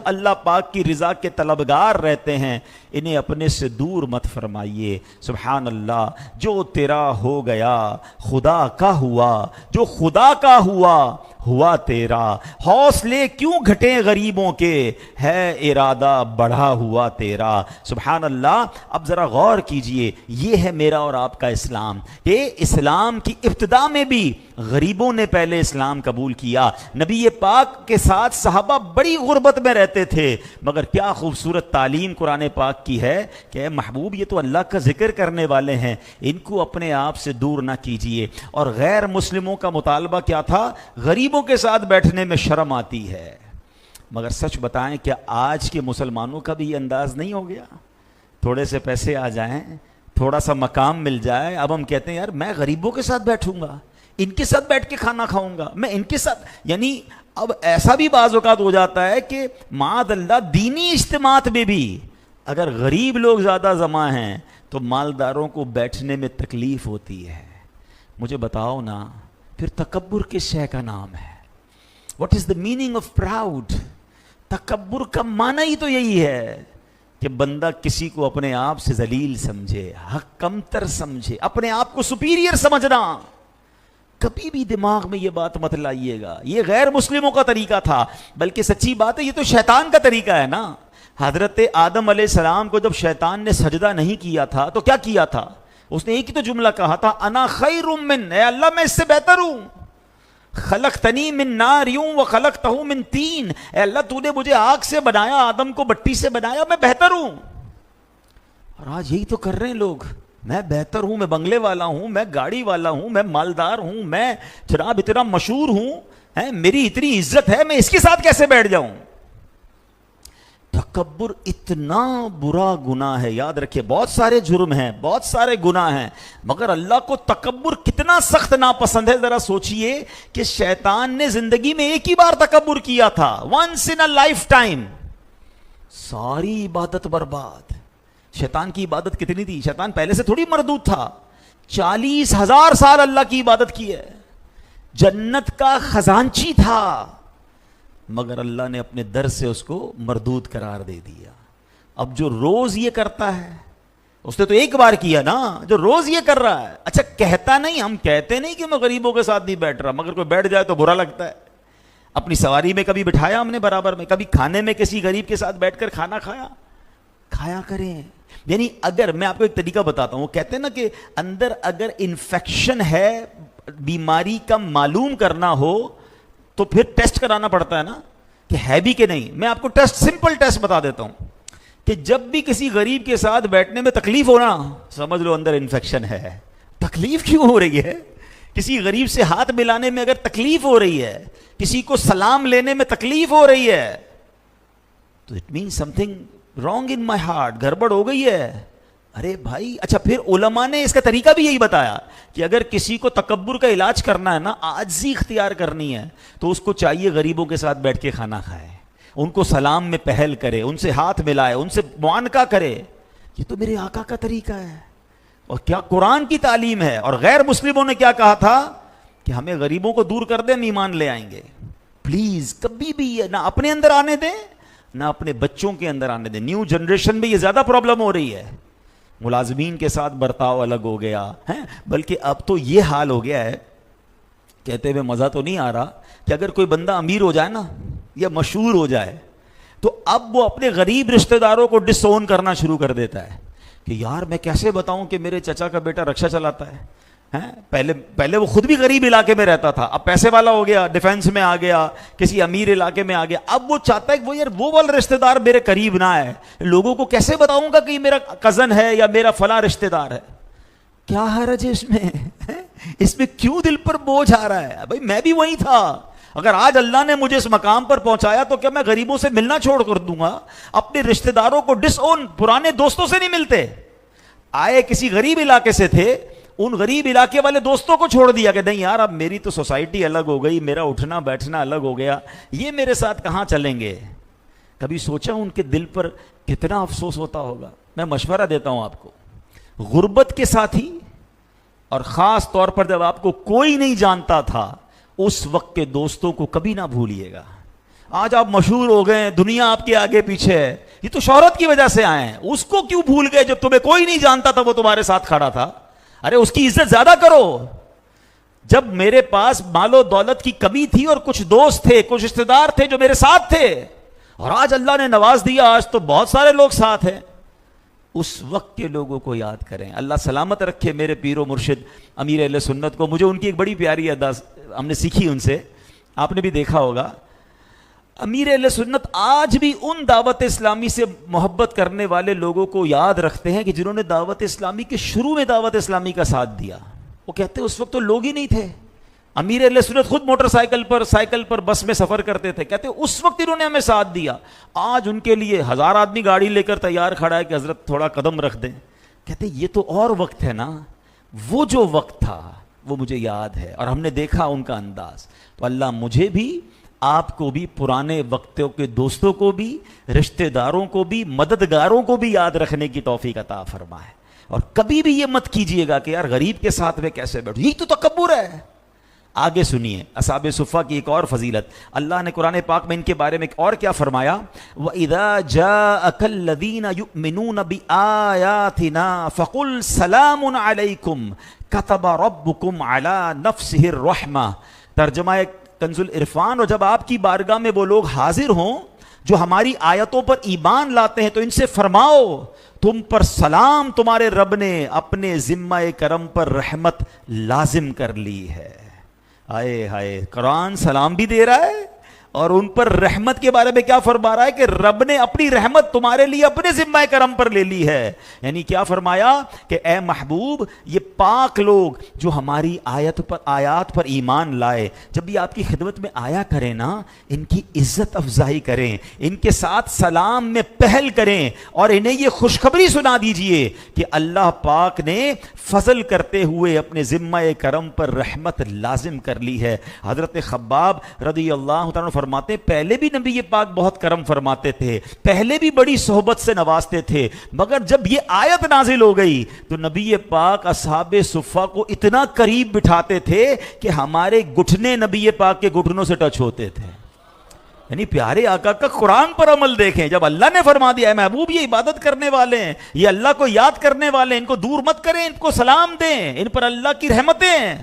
Speaker 1: اللہ پاک کی رضا کے طلبگار رہتے ہیں، انہیں اپنے سے دور مت فرمائیے۔ سبحان اللہ، جو تیرا ہو گیا خدا کا ہوا، جو خدا کا ہوا ہوا تیرا، حوصلے کیوں گھٹیں غریبوں کے، ہے ارادہ بڑھا ہوا تیرا۔ سبحان اللہ۔ اب ذرا غور کیجئے، یہ ہے میرا اور آپ کا اسلام، کہ اسلام کی ابتدا میں بھی غریبوں نے پہلے اسلام قبول کیا۔ نبی پاک کے ساتھ صحابہ بڑی غربت میں رہتے تھے، مگر کیا خوبصورت تعلیم قرآن پاک کی ہے کہ اے محبوب، یہ تو اللہ کا ذکر کرنے والے ہیں، ان کو اپنے آپ سے دور نہ کیجئے۔ اور غیر مسلموں کا مطالبہ کیا تھا؟ غریبوں کے ساتھ بیٹھنے میں شرم آتی ہے۔ مگر سچ بتائیں، کیا آج کے مسلمانوں کا بھی یہ انداز نہیں ہو گیا؟ تھوڑے سے پیسے آ جائیں، تھوڑا سا مقام مل جائے، اب ہم کہتے ہیں یار میں غریبوں کے ساتھ بیٹھوں گا، ان کے ساتھ بیٹھ کے کھانا کھاؤں گا، میں ان کے ساتھ، یعنی اب ایسا بھی بعض اوقات ہو جاتا ہے کہ معاذ اللہ دینی اجتماعات میں بھی اگر غریب لوگ زیادہ جمع ہیں تو مالداروں کو بیٹھنے میں تکلیف ہوتی ہے۔ مجھے بتاؤ نا، پھر تکبر کس شے کا نام ہے؟ What is the meaning of proud? تکبر کا معنی ہی تو یہی ہے کہ بندہ کسی کو اپنے آپ سے ذلیل سمجھے، حق کمتر سمجھے، اپنے آپ کو سپیریئر سمجھنا۔ کبھی بھی دماغ میں یہ بات مت لائیے گا، یہ غیر مسلموں کا طریقہ تھا، بلکہ سچی بات ہے یہ تو شیطان کا طریقہ ہے نا۔ حضرت آدم علیہ السلام کو جب شیطان نے سجدہ نہیں کیا تھا تو کیا کیا تھا؟ اس نے ایک ہی تو جملہ کہا تھا، انا خیر من، اے اللہ میں اس سے بہتر ہوں، خلقتنی من نار وخلقتہ من طین، اے اللہ تو نے مجھے آگ سے بنایا، آدم کو مٹی سے بنایا، میں بہتر ہوں۔ اور آج یہی تو کر رہے ہیں لوگ، میں بہتر ہوں، میں بنگلے والا ہوں، میں گاڑی والا ہوں، میں مالدار ہوں، میں جناب اتنا مشہور ہوں، میری اتنی عزت ہے، میں اس کے ساتھ کیسے بیٹھ جاؤں؟ تکبر اتنا برا گناہ ہے، یاد رکھیے، بہت سارے جرم ہیں، بہت سارے گناہ ہیں، مگر اللہ کو تکبر کتنا سخت ناپسند ہے۔ ذرا سوچئے کہ شیطان نے زندگی میں ایک ہی بار تکبر کیا تھا، once in a lifetime, ساری عبادت برباد۔ شیطان کی عبادت کتنی تھی؟ شیطان پہلے سے تھوڑی مردود تھا، 40,000 سال اللہ کی عبادت کی ہے، جنت کا خزانچی تھا، مگر اللہ نے اپنے در سے اس کو مردود قرار دے دیا۔ اب جو روز یہ کرتا ہے، اس نے تو ایک بار کیا نا، جو روز یہ کر رہا ہے، اچھا کہتا نہیں، ہم کہتے نہیں کہ میں غریبوں کے ساتھ نہیں بیٹھ رہا، مگر کوئی بیٹھ جائے تو برا لگتا ہے۔ اپنی سواری میں کبھی بٹھایا ہم نے برابر میں، کبھی کھانے میں کسی غریب کے ساتھ بیٹھ کر کھانا کھایا کریں۔ یعنی اگر میں آپ کو ایک طریقہ بتاتا ہوں، وہ کہتے ہیں نا کہ اندر اگر انفیکشن ہے، بیماری کا معلوم کرنا ہو تو پھر ٹیسٹ کرانا پڑتا ہے نا کہ ہے بھی کہ نہیں۔ میں آپ کو ٹیسٹ، سمپل ٹیسٹ بتا دیتا ہوں کہ جب بھی کسی غریب کے ساتھ بیٹھنے میں تکلیف ہونا، سمجھ لو اندر انفیکشن ہے۔ تکلیف کیوں ہو رہی ہے؟ کسی غریب سے ہاتھ ملانے میں اگر تکلیف ہو رہی ہے، کسی کو سلام لینے میں تکلیف ہو رہی ہے، تو it means some thing wrong in my heart, گڑبڑ ہو گئی ہے۔ ارے بھائی، اچھا پھر علماء نے اس کا طریقہ بھی یہی بتایا کہ اگر کسی کو تکبر کا علاج کرنا ہے نا، عاجزی اختیار کرنی ہے، تو اس کو چاہیے غریبوں کے ساتھ بیٹھ کے کھانا کھائے، ان کو سلام میں پہل کرے، ان سے ہاتھ ملائے، ان سے معانقہ کرے۔ یہ تو میرے آقا کا طریقہ ہے، اور کیا قرآن کی تعلیم ہے۔ اور غیر مسلموں نے کیا کہا تھا کہ ہمیں غریبوں کو دور کر دیں، ہم ایمان لے آئیں گے۔ پلیز کبھی بھی یہ نہ اپنے اندر آنے دیں، نہ اپنے بچوں کے اندر آنے دیں۔ نیو جنریشن میں یہ زیادہ پرابلم ہو رہی ہے، ملازمین کے ساتھ برتاؤ الگ ہو گیا ہے، بلکہ اب تو یہ حال ہو گیا ہے، کہتے ہوئے مزہ تو نہیں آ رہا، کہ اگر کوئی بندہ امیر ہو جائے نا یا مشہور ہو جائے تو اب وہ اپنے غریب رشتہ داروں کو ڈس اون کرنا شروع کر دیتا ہے کہ یار میں کیسے بتاؤں کہ میرے چچا کا بیٹا رکشہ چلاتا ہے، پہلے وہ خود بھی غریب علاقے میں رہتا تھا، اب پیسے والا ہو گیا، ڈیفنس میں آ گیا، کسی امیر علاقے میں آ گیا، اب وہ چاہتا ہے کہ وہ یار وہ والا رشتہ دار میرے قریب نہ ہے، لوگوں کو کیسے بتاؤں گا کہ یہ میرا کزن ہے یا میرا فلاں رشتہ دار ہے. کیا حرج ہے اس میں کیوں دل پر بوجھ آ رہا ہے؟ بھائی میں بھی وہی تھا. اگر آج اللہ نے مجھے اس مقام پر پہنچایا تو کیا میں غریبوں سے ملنا چھوڑ کر دوں گا؟ اپنے رشتہ داروں کو ڈس اون، پرانے دوستوں سے نہیں ملتے. آئے کسی غریب علاقے سے تھے، ان غریب علاقے والے دوستوں کو چھوڑ دیا کہ نہیں یار اب میری تو سوسائٹی الگ ہو گئی، میرا اٹھنا بیٹھنا الگ ہو گیا، یہ میرے ساتھ کہاں چلیں گے؟ کبھی سوچا ان کے دل پر کتنا افسوس ہوتا ہوگا؟ میں مشورہ دیتا ہوں آپ کو، غربت کے ساتھی، اور خاص طور پر جب آپ کو کوئی نہیں جانتا تھا اس وقت کے دوستوں کو کبھی نہ بھولیے گا. آج آپ مشہور ہو گئے، دنیا آپ کے آگے پیچھے ہے، یہ تو شہرت کی وجہ سے آئے ہیں. اس کو کیوں بھول گئے جب تمہیں کوئی نہیں جانتا تھا، وہ تمہارے ساتھ کھڑا تھا؟ ارے اس کی عزت زیادہ کرو. جب میرے پاس مال و دولت کی کمی تھی اور کچھ دوست تھے، کچھ رشتہ دار تھے جو میرے ساتھ تھے، اور آج اللہ نے نواز دیا، آج تو بہت سارے لوگ ساتھ ہیں. اس وقت کے لوگوں کو یاد کریں. اللہ سلامت رکھے میرے پیر و مرشد امیر اہل سنت کو. مجھے ان کی ایک بڑی پیاری ادا ہم نے سیکھی ان سے، آپ نے بھی دیکھا ہوگا. امیر اہل سنت آج بھی ان دعوت اسلامی سے محبت کرنے والے لوگوں کو یاد رکھتے ہیں کہ جنہوں نے دعوت اسلامی کے شروع میں دعوت اسلامی کا ساتھ دیا. وہ کہتے ہیں اس وقت تو لوگ ہی نہیں تھے. امیر اہل سنت خود موٹر سائیکل پر بس میں سفر کرتے تھے. کہتے ہیں اس وقت انہوں نے ہمیں ساتھ دیا. آج ان کے لیے 1000 آدمی گاڑی لے کر تیار کھڑا ہے کہ حضرت تھوڑا قدم رکھ دیں. کہتے ہیں یہ تو اور وقت ہے نا، وہ جو وقت تھا وہ مجھے یاد ہے اور ہم نے دیکھا ان کا انداز. تو اللہ مجھے بھی، آپ کو بھی، پرانے وقتوں کے دوستوں کو بھی، رشتہ داروں کو بھی، مددگاروں کو بھی یاد رکھنے کی توفیق عطا فرمائے. اور کبھی بھی یہ مت کیجئے گا کہ یار غریب کے ساتھ میں کیسے بیٹھوں، یہی تو تکبر ہے. آگے سنیے اصحاب صفہ کی ایک اور فضیلت. اللہ نے قرآن پاک میں ان کے بارے میں اور کیا فرمایا؟ وَإِذَا جَاءَكَ الَّذِينَ يُؤْمِنُونَ بِآيَاتِنَا فَقُلْ سَلَامٌ عَلَيْكُمْ كَتَبَ رَبُّكُمْ عَلَى نَفْسِهِ الرَّحْمَةِ. ترجمہ کنز العرفان. اور جب آپ کی بارگاہ میں وہ لوگ حاضر ہوں جو ہماری آیتوں پر ایمان لاتے ہیں تو ان سے فرماؤ تم پر سلام، تمہارے رب نے اپنے ذمہ کرم پر رحمت لازم کر لی ہے. آئے ہائے، قرآن سلام بھی دے رہا ہے اور ان پر رحمت کے بارے میں کیا فرما رہا ہے کہ رب نے اپنی رحمت تمہارے لیے اپنے ذمہ کرم پر لے لی ہے. یعنی کیا فرمایا کہ اے محبوب، یہ پاک لوگ جو ہماری آیات پر ایمان لائے، جب بھی آپ کی خدمت میں آیا کریں نا، ان کی عزت افزائی کریں، ان کے ساتھ سلام میں پہل کریں اور انہیں یہ خوشخبری سنا دیجئے کہ اللہ پاک نے فضل کرتے ہوئے اپنے ذمہ کرم پر رحمت لازم کر لی ہے. حضرت خباب رضی اللہ تعالیٰ فرماتے پہلے بھی نبی پاک بہت کرم فرماتے تھے، پہلے بھی بڑی صحبت سے نوازتے تھے، مگر جب یہ آیت نازل ہو گئی تو نبی پاک اصحاب صفہ کو اتنا قریب بٹھاتے تھے کہ ہمارے گھٹنے نبی پاک کے گھٹنوں سے ٹچ ہوتے تھے. یعنی پیارے آقا کا قرآن پر عمل دیکھیں. جب اللہ نے فرما دیا اے محبوب یہ عبادت کرنے والے ہیں، یہ اللہ کو یاد کرنے والے ہیں، ان کو دور مت کریں، ان کو سلام دیں، ان پر اللہ کی رحمتیں ہیں.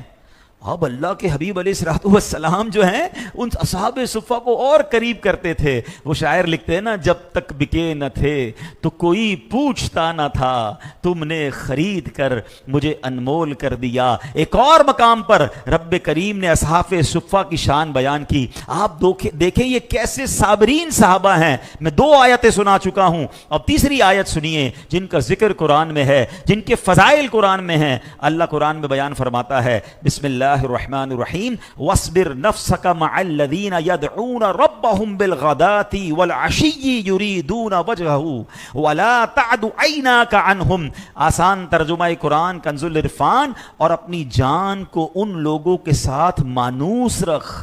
Speaker 1: اب اللہ کے حبیب علیہ الصلوۃ والسلام جو ہیں ان اصحاب صفہ کو اور قریب کرتے تھے. وہ شاعر لکھتے ہیں نا، جب تک بکے نہ تھے تو کوئی پوچھتا نہ تھا، تم نے خرید کر مجھے انمول کر دیا. ایک اور مقام پر رب کریم نے اصحاب صفہ کی شان بیان کی. آپ دیکھیں یہ کیسے صابرین صحابہ ہیں. میں 2 آیتیں سنا چکا ہوں، اب تیسری آیت سنیے جن کا ذکر قرآن میں ہے، جن کے فضائل قرآن میں ہیں. اللہ قرآن میں بیان فرماتا ہے، بسم اللہ الرحمن الرحیم، واصبر نفسک مع الذین یدعون ربهم بالغداة والعشی یریدون وجهہ ولا تعد عیناک عنہم. آسان ترجمہ قرآن کنز العرفان. اور اپنی جان کو ان لوگوں کے ساتھ مانوس رکھ.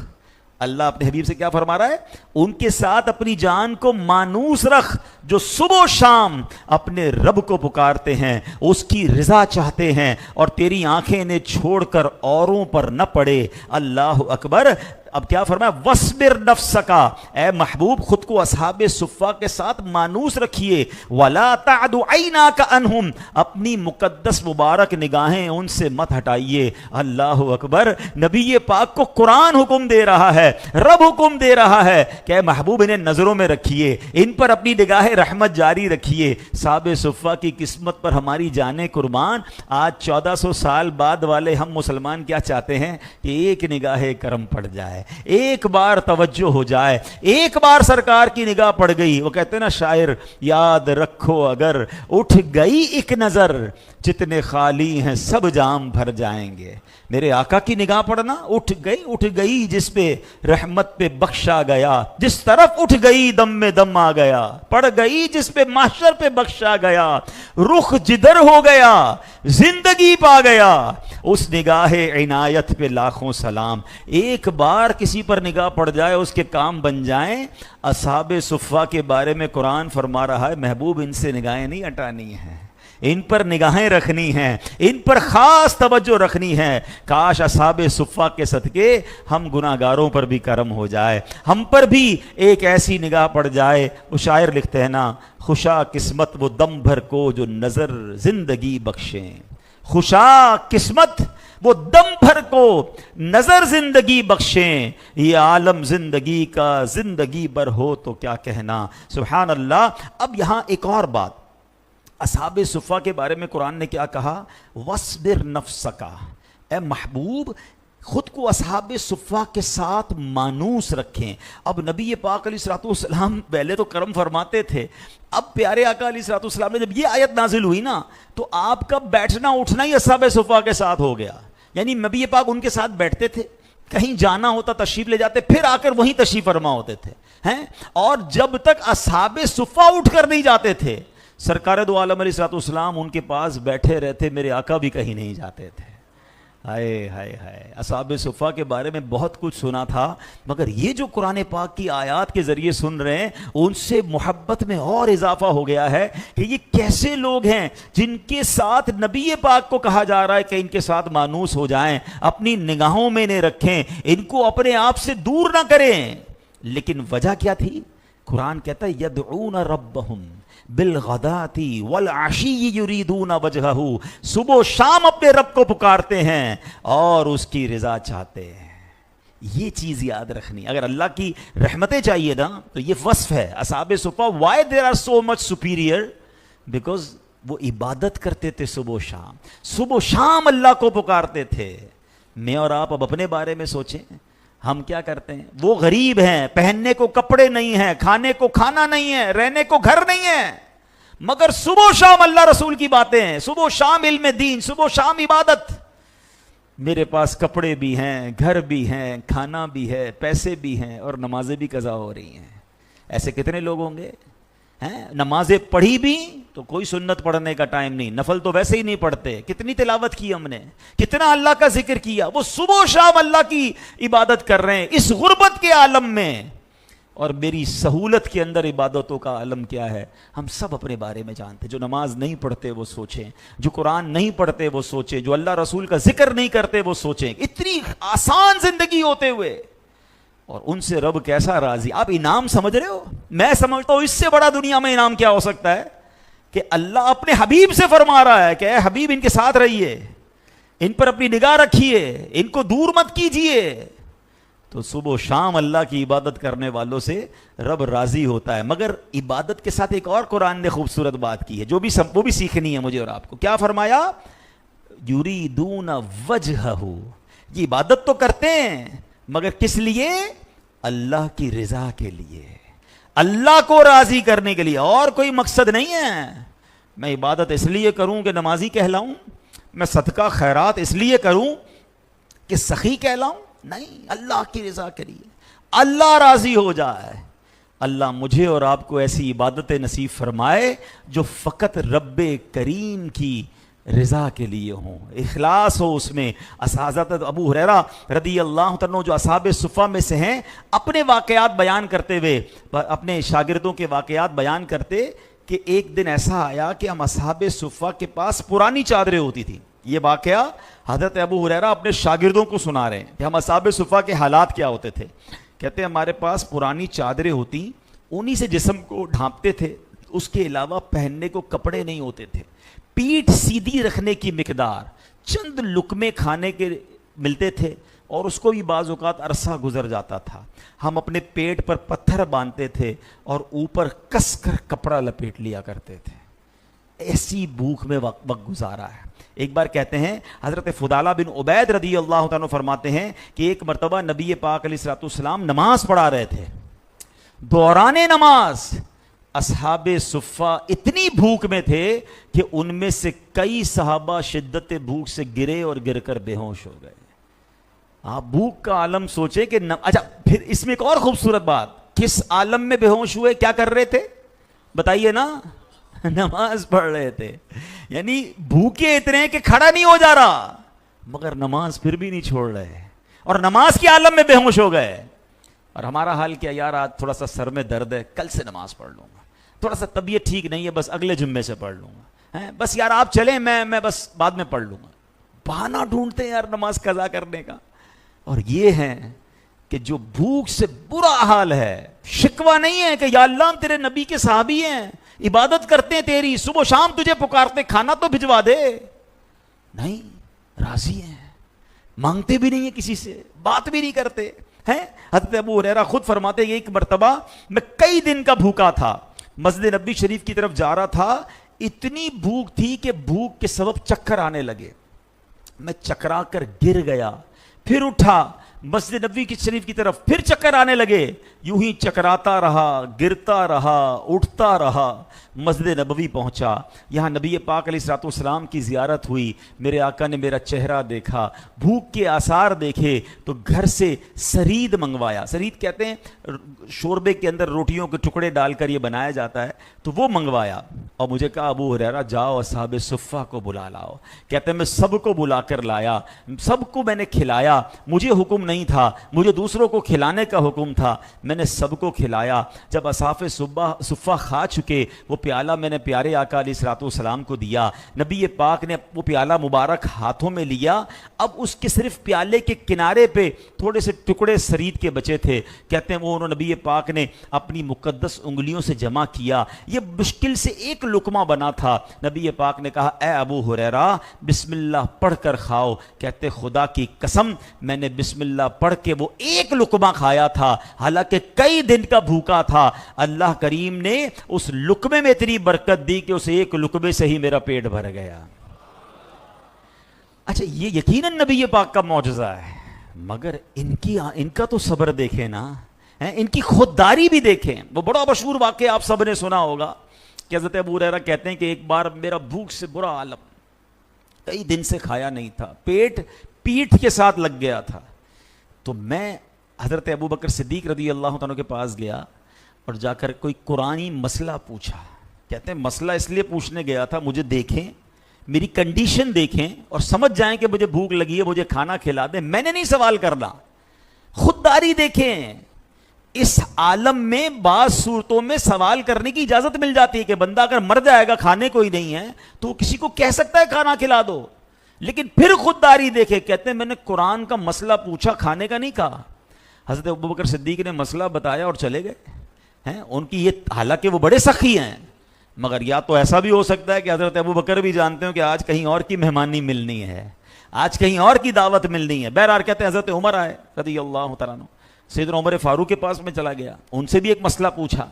Speaker 1: اللہ اپنے حبیب سے کیا فرما رہا ہے؟ ان کے ساتھ اپنی جان کو مانوس رکھ جو صبح و شام اپنے رب کو پکارتے ہیں، اس کی رضا چاہتے ہیں، اور تیری آنکھیں انہیں چھوڑ کر اوروں پر نہ پڑے. اللہ اکبر. اب کیا فرمایا؟ وَاصْبِرْ نَفْسَكَ، اے محبوب خود کو اصحاب صفہ کے ساتھ مانوس رکھیے، وَلَا تَعْدُ عَيْنَاكَ عَنْهُمْ، اپنی مقدس مبارک نگاہیں ان سے مت ہٹائیے۔ اللہ اکبر، نبی پاک کو قرآن حکم دے رہا ہے، رب حکم دے رہا ہے کہ اے محبوب انہیں نظروں میں رکھیے، ان پر اپنی نگاہ رحمت جاری رکھیے۔ صحاب صفہ کی قسمت پر ہماری جانیں قربان۔ آج 1400 سال بعد والے ہم مسلمان کیا چاہتے ہیں کہ ایک نگاہ کرم پڑ جائے، ایک بار توجہ ہو جائے، ایک بار سرکار کی نگاہ پڑ گئی۔ وہ کہتے ہیں نا شاعر، یاد رکھو اگر اٹھ گئی ایک نظر، جتنے خالی ہیں سب جام بھر جائیں گے۔ میرے آقا کی نگاہ پڑنا، اٹھ گئی جس پہ رحمت پہ بخشا گیا، جس طرف اٹھ گئی دم میں دم آ گیا، پڑ گئی جس پہ محشر پہ بخشا گیا، رخ جدر ہو گیا زندگی پا گیا، اس نگاہ عنایت پہ لاکھوں سلام۔ ایک بار کسی پر نگاہ پڑ جائے اس کے کام بن جائیں۔ اصحاب صفہ کے بارے میں قرآن فرما رہا ہے محبوب ان سے نگاہیں نہیں ہٹانی ہیں، ان پر نگاہیں رکھنی ہیں، ان پر خاص توجہ رکھنی ہے۔ کاش اصحاب صفہ کے صدقے ہم گناہگاروں پر بھی کرم ہو جائے، ہم پر بھی ایک ایسی نگاہ پڑ جائے۔ وہ شاعر لکھتے ہیں نا، خوشا قسمت وہ دم بھر کو جو نظر زندگی بخشیں، خوشا قسمت وہ دم بھر کو نظر زندگی بخشیں، یہ عالم زندگی کا زندگی بھر ہو تو کیا کہنا۔ سبحان اللہ۔ اب یہاں ایک اور بات، اصحاب صفہ کے بارے میں قرآن نے کیا کہا؟ وَاصْبِرْ نَفْسَكَ، اے محبوب خود کو اصحاب صفہ کے ساتھ مانوس رکھیں۔ اب نبی پاک علیہ الصلوۃ والسلام پہلے تو کرم فرماتے تھے، اب پیارے آقا علیہ الصلوۃ والسلام نے جب یہ آیت نازل ہوئی نا تو آپ کا بیٹھنا اٹھنا ہی اصحاب صفہ کے ساتھ ہو گیا۔ یعنی نبی پاک ان کے ساتھ بیٹھتے تھے، کہیں جانا ہوتا تشریف لے جاتے، پھر آ کر وہیں تشریف فرما ہوتے تھے ہیں، اور جب تک اصحاب صفہ اٹھ کر نہیں جاتے تھے سرکار دو عالم علیہ الصلوۃ والسلام ان کے پاس بیٹھے رہتے، میرے آقا بھی کہیں نہیں جاتے تھے۔ ہائے ہائے ہائے، اصحاب صفہ کے بارے میں بہت کچھ سنا تھا، مگر یہ جو قرآن پاک کی آیات کے ذریعے سن رہے ہیں ان سے محبت میں اور اضافہ ہو گیا ہے کہ یہ کیسے لوگ ہیں جن کے ساتھ نبی پاک کو کہا جا رہا ہے کہ ان کے ساتھ مانوس ہو جائیں، اپنی نگاہوں میں انہیں رکھیں، ان کو اپنے آپ سے دور نہ کریں۔ لیکن وجہ کیا تھی؟ قرآن کہتا ہے یدعون ربہم بالغداۃ والعشی یریدون وجہہ، صبح و شام اپنے رب کو پکارتے ہیں اور اس کی رضا چاہتے ہیں۔ یہ چیز یاد رکھنی، اگر اللہ کی رحمتیں چاہیے نا تو یہ وصف ہے اصحاب صفہ۔ Why there are so much superior? Because وہ عبادت کرتے تھے صبح و شام، صبح و شام اللہ کو پکارتے تھے۔ میں اور آپ اب اپنے بارے میں سوچیں، ہم کیا کرتے ہیں؟ وہ غریب ہیں، پہننے کو کپڑے نہیں ہیں، کھانے کو کھانا نہیں ہے، رہنے کو گھر نہیں ہے، مگر صبح و شام اللہ رسول کی باتیں ہیں، صبح و شام علم دین، صبح و شام عبادت۔ میرے پاس کپڑے بھی ہیں، گھر بھی ہیں، کھانا بھی ہے، پیسے بھی ہیں، اور نمازیں بھی قضا ہو رہی ہیں۔ ایسے کتنے لوگ ہوں گے ہیں؟ نمازیں پڑھی بھی تو کوئی سنت پڑھنے کا ٹائم نہیں، نفل تو ویسے ہی نہیں پڑھتے۔ کتنی تلاوت کی ہم نے، کتنا اللہ کا ذکر کیا، وہ صبح و شام اللہ کی عبادت کر رہے ہیں اس غربت کے عالم میں۔ اور میری سہولت کے اندر عبادتوں کا عالم کیا ہے ہم سب اپنے بارے میں جانتے۔ جو نماز نہیں پڑھتے وہ سوچیں، جو قرآن نہیں پڑھتے وہ سوچیں، جو اللہ رسول کا ذکر نہیں کرتے وہ سوچیں۔ اتنی آسان زندگی ہوتے ہوئے، اور ان سے رب کیسا راضی۔ آپ انعام سمجھ رہے ہو؟ میں سمجھتا ہوں اس سے بڑا دنیا میں انعام کیا ہو سکتا ہے کہ اللہ اپنے حبیب سے فرما رہا ہے کہ اے حبیب ان کے ساتھ رہیے، ان پر اپنی نگاہ رکھیے، ان کو دور مت کیجیے۔ تو صبح و شام اللہ کی عبادت کرنے والوں سے رب راضی ہوتا ہے۔ مگر عبادت کے ساتھ ایک اور قرآن نے خوبصورت بات کی ہے جو بھی وہ بھی سیکھنی ہے مجھے اور آپ کو۔ کیا فرمایا؟ یریدون وجہہ، یہ عبادت تو کرتے ہیں مگر کس لیے؟ اللہ کی رضا کے لیے، اللہ کو راضی کرنے کے لیے، اور کوئی مقصد نہیں ہے۔ میں عبادت اس لیے کروں کہ نمازی کہلاؤں، میں صدقہ خیرات اس لیے کروں کہ سخی کہلاؤں، نہیں، اللہ کی رضا کے لیے، اللہ راضی ہو جائے۔ اللہ مجھے اور آپ کو ایسی عبادت نصیب فرمائے جو فقط رب کریم کی رضا کے لیے ہوں، اخلاص ہو اس میں۔ حضرت ابو ہریرہ رضی اللہ عنہ جو اصحاب صفہ میں سے ہیں، اپنے واقعات بیان کرتے ہوئے، اپنے شاگردوں کے واقعات بیان کرتے کہ ایک دن ایسا آیا کہ ہم اصحاب صفہ کے پاس پرانی چادریں ہوتی تھیں، یہ واقعہ حضرت ابو ہریرہ اپنے شاگردوں کو سنا رہے ہیں کہ ہم اصحاب صفہ کے حالات کیا ہوتے تھے. کہتے ہیں ہمارے پاس پرانی چادریں ہوتی, انہی سے جسم کو ڈھانپتے تھے, اس کے علاوہ پہننے کو کپڑے نہیں ہوتے تھے. پیٹھ سیدھی رکھنے کی مقدار چند لقمے کھانے کے ملتے تھے, اور اس کو بھی بعض اوقات عرصہ گزر جاتا تھا. ہم اپنے پیٹ پر پتھر باندھتے تھے اور اوپر کس کر کپڑا لپیٹ لیا کرتے تھے. ایسی بھوک میں وقت گزارا ہے. ایک بار کہتے ہیں حضرت فضالہ بن عبید رضی اللہ تعالیٰ فرماتے ہیں کہ ایک مرتبہ نبی پاک علیہ الصلوۃ والسلام نماز پڑھا رہے تھے. دوران نماز اصحاب صفہ اتنی بھوک میں تھے کہ ان میں سے کئی صحابہ شدت بھوک سے گرے اور گر کر بے ہوش ہو گئے. آپ بھوک کا عالم سوچے کہ اچھا پھر اس میں ایک اور خوبصورت بات, کس عالم میں بے ہوش ہوئے, کیا کر رہے تھے بتائیے نا, نماز پڑھ رہے تھے. یعنی بھوکے اتنے کہ کھڑا نہیں ہو جا رہا, مگر نماز پھر بھی نہیں چھوڑ رہے, اور نماز کے عالم میں بے ہوش ہو گئے. اور ہمارا حال کیا, یار آج تھوڑا سا سر میں درد ہے, کل سے نماز پڑھ لوں گا, تھوڑا سا طبیعت ٹھیک نہیں ہے, بس اگلے جمعے سے پڑھ لوں گا, بس یار آپ چلیں, میں بس بعد میں پڑھ لوں گا. بہانہ ڈھونڈتے ہیں یار نماز قضا کرنے کا. اور یہ ہے کہ جو بھوک سے برا حال ہے, شکوہ نہیں ہے کہ یا اللہ ہم تیرے نبی کے صحابی ہیں, عبادت کرتے ہیں تیری, صبح شام تجھے پکارتے, کھانا تو بھجوا دے. نہیں, راضی ہیں, مانگتے بھی نہیں ہیں کسی سے, بات بھی نہیں کرتے ہیں. حضرت ابو ہریرہ خود فرماتے ہیں ایک مرتبہ میں کئی دن کا بھوکا تھا, مسجد نبوی شریف کی طرف جا رہا تھا, اتنی بھوک تھی کہ بھوک کے سبب چکر آنے لگے. میں چکرا کر گر گیا, پھر اٹھا, مسجد نبوی کی شریف کی طرف پھر چکر آنے لگے, یوں ہی چکراتا رہا, گرتا رہا, اٹھتا رہا, مسجد نبوی پہنچا. یہاں نبی پاک علیہ الصلوۃ والسلام کی زیارت ہوئی. میرے آقا نے میرا چہرہ دیکھا, بھوک کے آثار دیکھے تو گھر سے سرید منگوایا. سرید کہتے ہیں شوربے کے اندر روٹیوں کے ٹکڑے ڈال کر یہ بنایا جاتا ہے, تو وہ منگوایا. اور مجھے کہا ابو ہریرہ جاؤ اصحاب صفہ کو بلا لاؤ. کہتے ہیں میں سب کو بلا کر لایا, سب کو میں نے کھلایا. مجھے حکم نہیں تھا, مجھے دوسروں کو کھلانے کا حکم تھا, میں نے سب کو کھلایا. جب اصحاب صفہ کھا چکے, وہ پیالہ میں نے پیارے آقا علیہ الصلوۃ والسلام کو دیا. نبی پاک نے وہ پیالہ مبارک ہاتھوں میں لیا. اب اس کے صرف پیالے کے کنارے پہ تھوڑے سے ٹکڑے سرید کے بچے تھے. کہتے ہیں وہ انہوں نبی پاک نے اپنی مقدس انگلیوں سے جمع کیا. یہ مشکل سے ایک لقمہ بنا تھا. نبی پاک نے کہا اے ابو ہریرہ بسم اللہ پڑھ کر کھاؤ. کہتے خدا کی قسم میں نے بسم اللہ پڑھ کے وہ ایک لقمہ کھایا تھا, حالانکہ کئی دن کا بھوکا تھا. اللہ کریم نے اس لقمے میں اتنی برکت دی کہ اس ایک لقمے سے ہی میرا پیٹ بھر گیا. اچھا یہ یقیناً نبی پاک کا معجزہ ہے, مگر ان کا تو صبر دیکھیں نا, ان کی خودداری بھی دیکھیں. وہ بڑا مشہور واقعہ آپ سب نے سنا ہوگا کہ حضرت ابو ہریرہ کہتے ہیں کہ ایک بار میرا بھوک سے برا عالم, کئی دن سے کھایا نہیں تھا, پیٹ کے ساتھ لگ گیا تھا. تو میں حضرت ابو بکر صدیق رضی اللہ تعالیٰ کے پاس گیا اور جا کر کوئی قرآنی مسئلہ پوچھا. کہتے ہیں مسئلہ اس لیے پوچھنے گیا تھا, مجھے دیکھیں, میری کنڈیشن دیکھیں اور سمجھ جائیں کہ مجھے بھوک لگی ہے, مجھے کھانا کھلا دیں. میں نے نہیں سوال کرنا, خودداری دیکھیں. اس عالم میں بعض صورتوں میں سوال کرنے کی اجازت مل جاتی ہے کہ بندہ اگر مر جائے گا, کھانے کو ہی نہیں ہے, تو کسی کو کہہ سکتا ہے کھانا کھلا دو. لیکن پھر خودداری دیکھے. کہتے ہیں میں نے قرآن کا مسئلہ پوچھا, کھانے کا نہیں کہا. حضرت ابوبکر صدیق نے مسئلہ بتایا اور چلے گئے. ان کی یہ, حالانکہ وہ بڑے سخی ہیں, مگر یا تو ایسا بھی ہو سکتا ہے کہ حضرت ابوبکر بھی جانتے ہو کہ آج کہیں اور کی مہمانی ملنی ہے, آج کہیں اور کی دعوت ملنی ہے. بہرحال کہتے ہیں حضرت عمر آئے رضی اللہ تعالیٰ عنہ, سیدنا عمر فاروق کے پاس میں چلا گیا, ان سے بھی ایک مسئلہ پوچھا.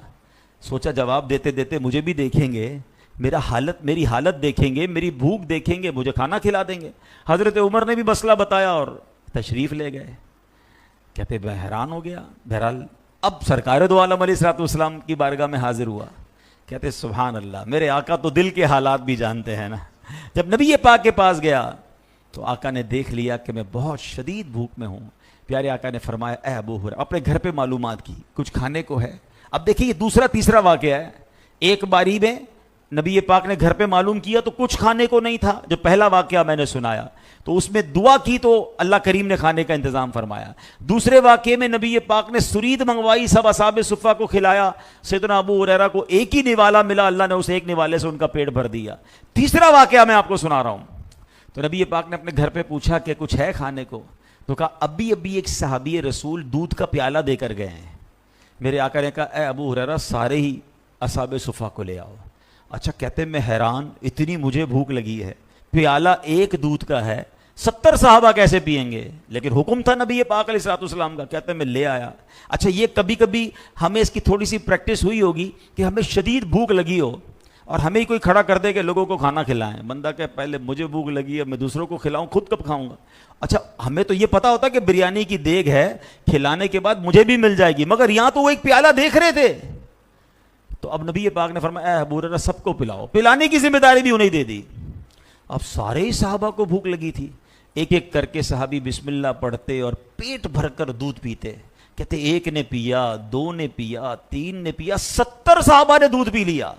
Speaker 1: سوچا جواب دیتے دیتے مجھے بھی دیکھیں گے, میری حالت دیکھیں گے, میری بھوک دیکھیں گے, مجھے کھانا کھلا دیں گے. حضرت عمر نے بھی مسئلہ بتایا اور تشریف لے گئے. کہتے میں حیران ہو گیا. بہرحال اب سرکار دو عالم علیہ الصلوۃ والسلام کی بارگاہ میں حاضر ہوا. کہتے سبحان اللہ, میرے آقا تو دل کے حالات بھی جانتے ہیں نا. جب نبی پاک کے پاس گیا تو آقا نے دیکھ لیا کہ میں بہت شدید بھوک میں ہوں. پیارے آقا نے فرمایا اے ابو ہریرہ, اپنے گھر پہ معلومات کی, کچھ کھانے کو ہے. اب دیکھیے یہ دوسرا تیسرا واقعہ ہے. ایک باری میں نبی پاک نے گھر پہ معلوم کیا تو کچھ کھانے کو نہیں تھا, جو پہلا واقعہ میں نے سنایا, تو اس میں دعا کی تو اللہ کریم نے کھانے کا انتظام فرمایا. دوسرے واقعے میں نبی پاک نے سرید منگوائی, سب اصحاب صفہ کو کھلایا. سیدنا ابو ہریرہ کو ایک ہی نوالا ملا, اللہ نے اس ایک نوالے سے ان کا پیٹ بھر دیا. تیسرا واقعہ میں آپ کو سنا رہا ہوں. تو نبی پاک نے اپنے گھر پہ پوچھا کہ کچھ ہے کھانے کو؟ تو کہا ابھی ابھی ایک صحابی رسول دودھ کا پیالہ دے کر گئے ہیں. میرے آقا نے کہا اے ابو ہریرہ سارے ہی اصحاب صفہ کو لے آؤ. اچھا کہتے میں حیران, اتنی مجھے بھوک لگی ہے, پیالہ ایک دودھ کا ہے, 70 صحابہ کیسے پئیں گے؟ لیکن حکم تھا نبی پاک علیہ الصلوۃ والسلام کا. کہتے میں لے آیا. اچھا یہ کبھی کبھی ہمیں اس کی تھوڑی سی پریکٹس ہوئی ہوگی کہ ہمیں شدید بھوک لگی ہو اور ہمیں کوئی کھڑا کر دے کہ لوگوں کو کھانا کھلائیں. بندہ کہ پہلے مجھے بھوک لگی ہے, میں دوسروں کو کھلاؤں, خود کب کھاؤں گا؟ اچھا ہمیں تو یہ پتا ہوتا کہ بریانی کی دیگ ہے, کھلانے کے بعد مجھے بھی مل جائے گی, مگر یہاں تو وہ ایک پیالہ دیکھ رہے تھے. تو اب نبی پاک نے فرمایا اے ابو ہریرہ سب کو پلاؤ, پلانے کی ذمہ داری بھی انہیں دے دی. اب سارے ہی صحابہ کو بھوک لگی تھی, ایک ایک کر کے صحابی بسم اللہ پڑھتے اور پیٹ بھر کر دودھ پیتے. کہتے ایک نے پیا, 2 نے پیا, 3 نے پیا, 70 صحابہ نے دودھ پی لیا.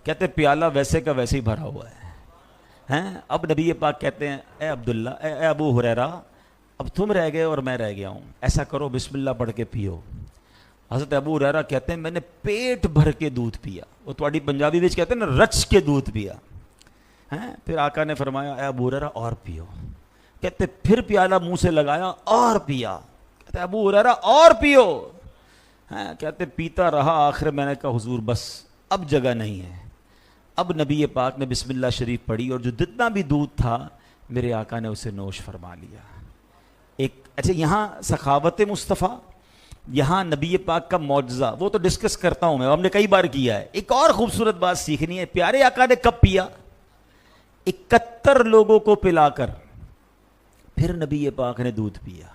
Speaker 1: کہتے پیالہ ویسے کا ویسے ہی بھرا ہوا ہے. اب نبی پاک کہتے ہیں اے عبداللہ اے ابو ہریرہ اب تم رہ گئے اور میں رہ گیا ہوں, ایسا کرو بسم اللہ پڑھ کے پیو. حضرت ابو ہریرہ کہتے ہیں میں نے پیٹ بھر کے دودھ پیا. وہ تھوڑی پنجابی وچ کہتے ہیں نا رچ کے دودھ پیا. پھر آقا نے فرمایا اے ابو ہریرہ اور پیو. کہتے پھر پیالہ منہ سے لگایا اور پیا. کہتے ابو ہریرہ اور پیو. کہتے پیتا رہا, آخر میں نے کہا حضور بس اب جگہ نہیں ہے. اب نبی پاک نے بسم اللہ شریف پڑھی اور جو جتنا بھی دودھ تھا میرے آقا نے اسے نوش فرما لیا. ایک اچھا یہاں سخاوت مصطفیٰ, یہاں نبی پاک کا معجزہ, وہ تو ڈسکس کرتا ہوں میں, ہم نے کئی بار کیا ہے. ایک اور خوبصورت بات سیکھنی ہے, پیارے آقا نے کب پیا؟ 71 لوگوں کو پلا کر پھر نبی پاک نے دودھ پیا.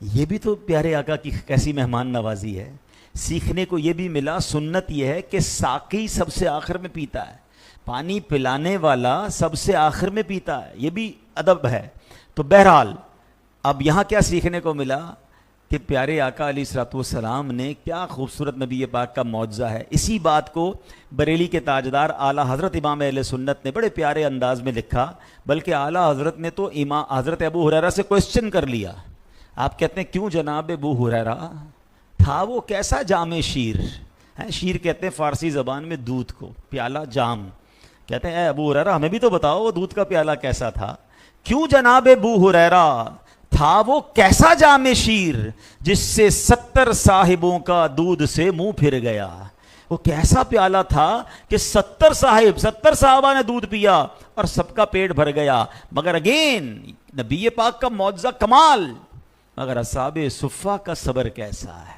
Speaker 1: یہ بھی تو پیارے آقا کی کیسی مہمان نوازی ہے. سیکھنے کو یہ بھی ملا, سنت یہ ہے کہ ساقی سب سے آخر میں پیتا ہے, پانی پلانے والا سب سے آخر میں پیتا ہے, یہ بھی ادب ہے. تو بہرحال اب یہاں کیا سیکھنے کو ملا کہ پیارے آقا علیہ الصلوۃ والسلام نے کیا خوبصورت نبی پاک کا معجزہ ہے. اسی بات کو بریلی کے تاجدار اعلیٰ حضرت امام اہل سنت نے بڑے پیارے انداز میں لکھا, بلکہ اعلیٰ حضرت نے تو حضرت ابو ہریرہ سے کوسچن کر لیا. آپ کہتے ہیں کیوں جناب ابو ہریرہ, تھا وہ کیسا جام شیر؟ شیر کہتے ہیں فارسی زبان میں دودھ کو, پیالہ جام. کہتے ہیں اے ابو ہریرہ ہمیں بھی تو بتاؤ وہ دودھ کا پیالہ کیسا تھا. کیوں جناب ابو ہریرہ, تھا وہ کیسا جام شیر جس سے 70 صاحبوں کا دودھ سے منہ پھر گیا. وہ کیسا پیالہ تھا کہ 70 صحابہ نے دودھ پیا اور سب کا پیٹ بھر گیا. مگر اگین نبی پاک کا معجزہ کمال. مگر اصحاب صفہ کا صبر کیسا ہے,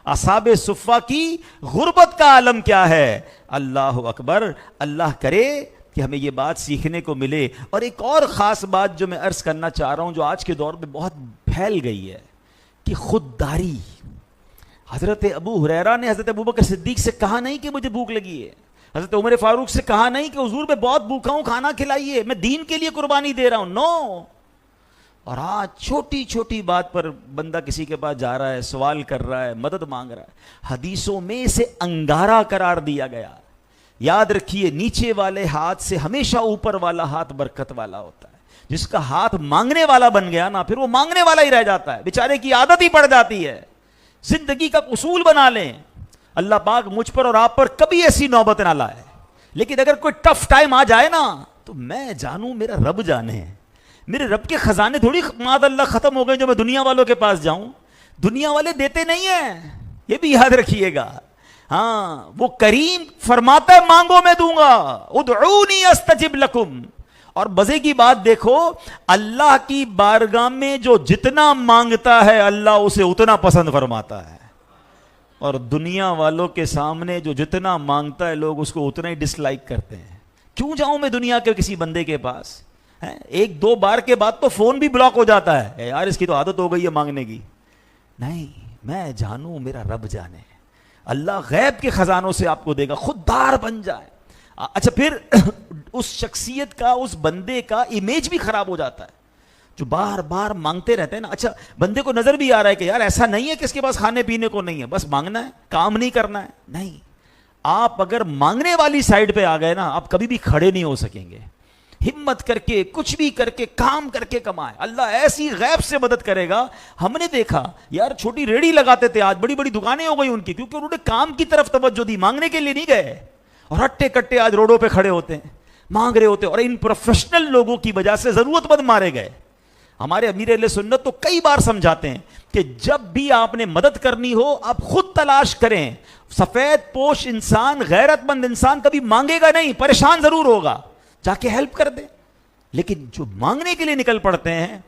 Speaker 1: اصحاب صفہ کی غربت کا عالم کیا ہے. اللہ اکبر, اللہ کرے کہ ہمیں یہ بات سیکھنے کو ملے. اور ایک اور خاص بات جو میں عرض کرنا چاہ رہا ہوں, جو آج کے دور میں بہت پھیل گئی ہے, کہ خودداری. حضرت ابو ہریرہ نے حضرت ابوبکر صدیق سے کہا نہیں کہ مجھے بھوک لگی ہے, حضرت عمر فاروق سے کہا نہیں کہ حضور میں بہت بھوکا ہوں, کھانا کھلائیے, میں دین کے لیے قربانی دے رہا ہوں. نو. اور آج چھوٹی چھوٹی بات پر بندہ کسی کے پاس جا رہا ہے, سوال کر رہا ہے, مدد مانگ رہا ہے. حدیثوں میں اسے انگارہ قرار دیا گیا. یاد رکھیے نیچے والے ہاتھ سے ہمیشہ اوپر والا ہاتھ برکت والا ہوتا ہے. جس کا ہاتھ مانگنے والا بن گیا نا, پھر وہ مانگنے والا ہی رہ جاتا ہے, بیچارے کی عادت ہی پڑ جاتی ہے. زندگی کا اصول بنا لیں. اللہ پاک مجھ پر اور آپ پر کبھی ایسی نوبت نہ لائے. لیکن اگر کوئی ٹف ٹائم آ جائے نا, تو میں جانوں میرا رب جانے, میرے رب کے خزانے تھوڑی معاذ اللہ ختم ہو گئے جو میں دنیا والوں کے پاس جاؤں. دنیا والے دیتے نہیں ہیں, یہ بھی یاد رکھیے گا. ہاں وہ کریم فرماتا ہے مانگو میں دوں گا, ادعونی استجب لکم. اور مزے کی بات دیکھو, اللہ کی بارگاہ میں جو جتنا مانگتا ہے اللہ اسے اتنا پسند فرماتا ہے, اور دنیا والوں کے سامنے جو جتنا مانگتا ہے لوگ اس کو اتنا ہی ڈس لائک کرتے ہیں. کیوں جاؤں میں دنیا کے کسی بندے کے پاس؟ 1-2 بار کے بعد تو فون بھی بلاک ہو جاتا ہے, یار اس کی تو عادت ہو گئی ہے مانگنے کی. نہیں, میں جانوں میرا رب جانے. اللہ غیب کے خزانوں سے آپ کو دے گا, خوددار بن جائے. اچھا پھر اس شخصیت کا, اس بندے کا امیج بھی خراب ہو جاتا ہے جو بار بار مانگتے رہتے ہیں نا. اچھا بندے کو نظر بھی آ رہا ہے کہ یار ایسا نہیں ہے کہ اس کے پاس کھانے پینے کو نہیں ہے, بس مانگنا ہے, کام نہیں کرنا ہے. نہیں, آپ اگر مانگنے والی سائڈ پہ آ گئے نا, آپ کبھی بھی کھڑے نہیں ہو سکیں گے. ہمت کر کے کچھ بھی کر کے کام کر کے کمائے, اللہ ایسی غیب سے مدد کرے گا. ہم نے دیکھا یار چھوٹی ریڑھی لگاتے تھے, آج بڑی بڑی دکانیں ہو گئی ان کی, کیونکہ انہوں نے کام کی طرف توجہ دی, مانگنے کے لیے نہیں گئے. اور ہٹے کٹے آج روڈوں پہ کھڑے ہوتے ہیں. مانگ رہے ہوتے, اور ان پروفیشنل لوگوں کی وجہ سے ضرورت مند مارے گئے. ہمارے امیر اہل سنت تو کئی بار سمجھاتے ہیں کہ جب بھی آپ نے مدد کرنی ہو آپ خود تلاش کریں. سفید پوش انسان, غیرت مند انسان کبھی مانگے گا نہیں, پریشان ضرور ہوگا, جا کے ہیلپ کر دے. لیکن جو مانگنے کے لیے نکل پڑتے ہیں,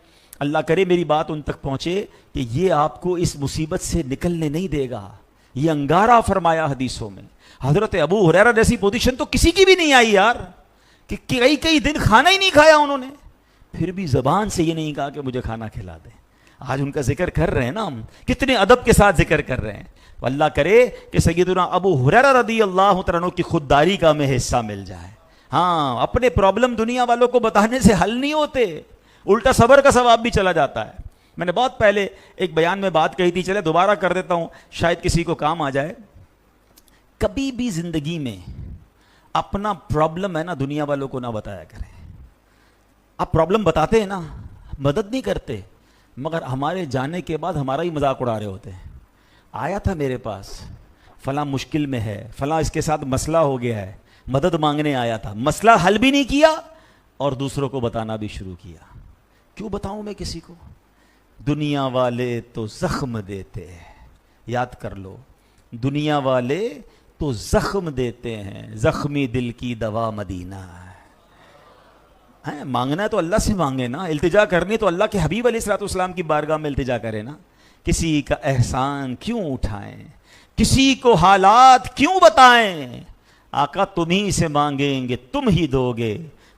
Speaker 1: اللہ کرے میری بات ان تک پہنچے, کہ یہ آپ کو اس مصیبت سے نکلنے نہیں دے گا. یہ انگارہ فرمایا حدیثوں میں. حضرت ابو ہریرہ جیسی پوزیشن تو کسی کی بھی نہیں آئی یار, کہ کئی دن کھانا ہی نہیں کھایا انہوں نے, پھر بھی زبان سے یہ نہیں کہا کہ مجھے کھانا کھلا دیں. آج ان کا ذکر کر رہے ہیں نا ہم, کتنے ادب کے ساتھ ذکر کر رہے ہیں. تو اللہ کرے کہ سیدنا ابو ہریرہ رضی اللہ تعالیٰ عنہ کی خودداری کا ہمیں حصہ مل جائے. ہاں, اپنے پرابلم دنیا والوں کو بتانے سے حل نہیں ہوتے, الٹا صبر کا ثواب بھی چلا جاتا ہے. میں نے بہت پہلے ایک بیان میں بات کہی تھی, چلے دوبارہ کر دیتا ہوں, شاید کسی کو کام آ جائے. کبھی بھی زندگی میں اپنا پرابلم ہے نا دنیا والوں کو نہ بتایا کریں. آپ پرابلم بتاتے ہیں نا, مدد نہیں کرتے, مگر ہمارے جانے کے بعد ہمارا ہی مذاق اڑا رہے ہوتے ہیں. آیا تھا میرے پاس, فلاں مشکل میں ہے, فلاں اس کے ساتھ مسئلہ ہو گیا ہے, مدد مانگنے آیا تھا, مسئلہ حل بھی نہیں کیا اور دوسروں کو بتانا بھی شروع کیا. کیوں بتاؤں میں کسی کو؟ دنیا والے تو زخم دیتے ہیں, یاد کر لو, دنیا والے تو زخم دیتے ہیں, زخمی دل کی دوا مدینہ ہے. مانگنا ہے تو اللہ سے مانگے نا, التجا کرنی تو اللہ کے حبیب علیہ الصلوۃ والسلام کی بارگاہ میں التجا کرے نا. کسی کا احسان کیوں اٹھائیں, کسی کو حالات کیوں بتائیں, آقا تم ہی سے مانگیں گے تم ہی دو گے,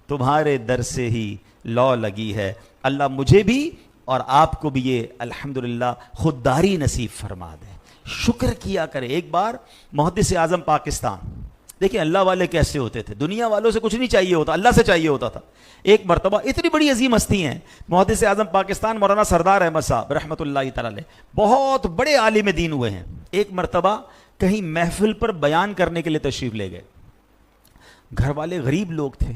Speaker 1: تمہارے در سے ہی لو لگی ہے. اللہ مجھے بھی اور آپ کو بھی یہ الحمدللہ خودداری نصیب فرما دے. شکر کیا کرے. ایک بار محدث اعظم پاکستان, دیکھیں اللہ والے کیسے ہوتے تھے, دنیا والوں سے کچھ نہیں چاہیے ہوتا, اللہ سے چاہیے ہوتا تھا. ایک مرتبہ, اتنی بڑی عظیم ہستی ہیں محدث اعظم پاکستان مولانا سردار احمد صاحب رحمۃ اللہ تعالی علیہ, بہت بڑے عالم دین ہوئے ہیں. ایک مرتبہ کہیں محفل پر بیان کرنے کے لیے تشریف لے گئے. گھر والے غریب لوگ تھے,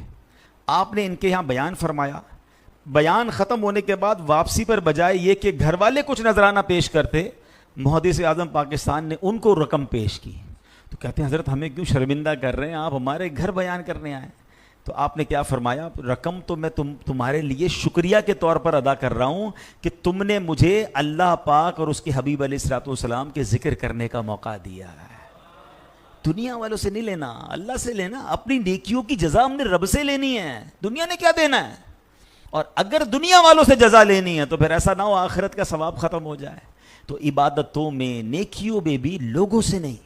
Speaker 1: آپ نے ان کے یہاں بیان فرمایا. بیان ختم ہونے کے بعد واپسی پر بجائے یہ کہ گھر والے کچھ نذرانہ پیش کرتے, محدث اعظم پاکستان نے ان کو رقم پیش کی. تو کہتے ہیں حضرت ہمیں کیوں شرمندہ کر رہے ہیں, آپ ہمارے گھر بیان کرنے آئے. تو آپ نے کیا فرمایا, رقم تو میں تمہارے لیے شکریہ کے طور پر ادا کر رہا ہوں کہ تم نے مجھے اللہ پاک اور اس کے حبیب علیہ الصلوۃ والسلام کے ذکر کرنے کا موقع دیا ہے. دنیا والوں سے نہیں لینا, اللہ سے لینا. اپنی نیکیوں کی جزا ہم نے رب سے لینی ہے, دنیا نے کیا دینا ہے. اور اگر دنیا والوں سے جزا لینی ہے تو پھر ایسا نہ ہو آخرت کا ثواب ختم ہو جائے. تو عبادتوں میں, نیکیوں میں بھی لوگوں سے نہیں,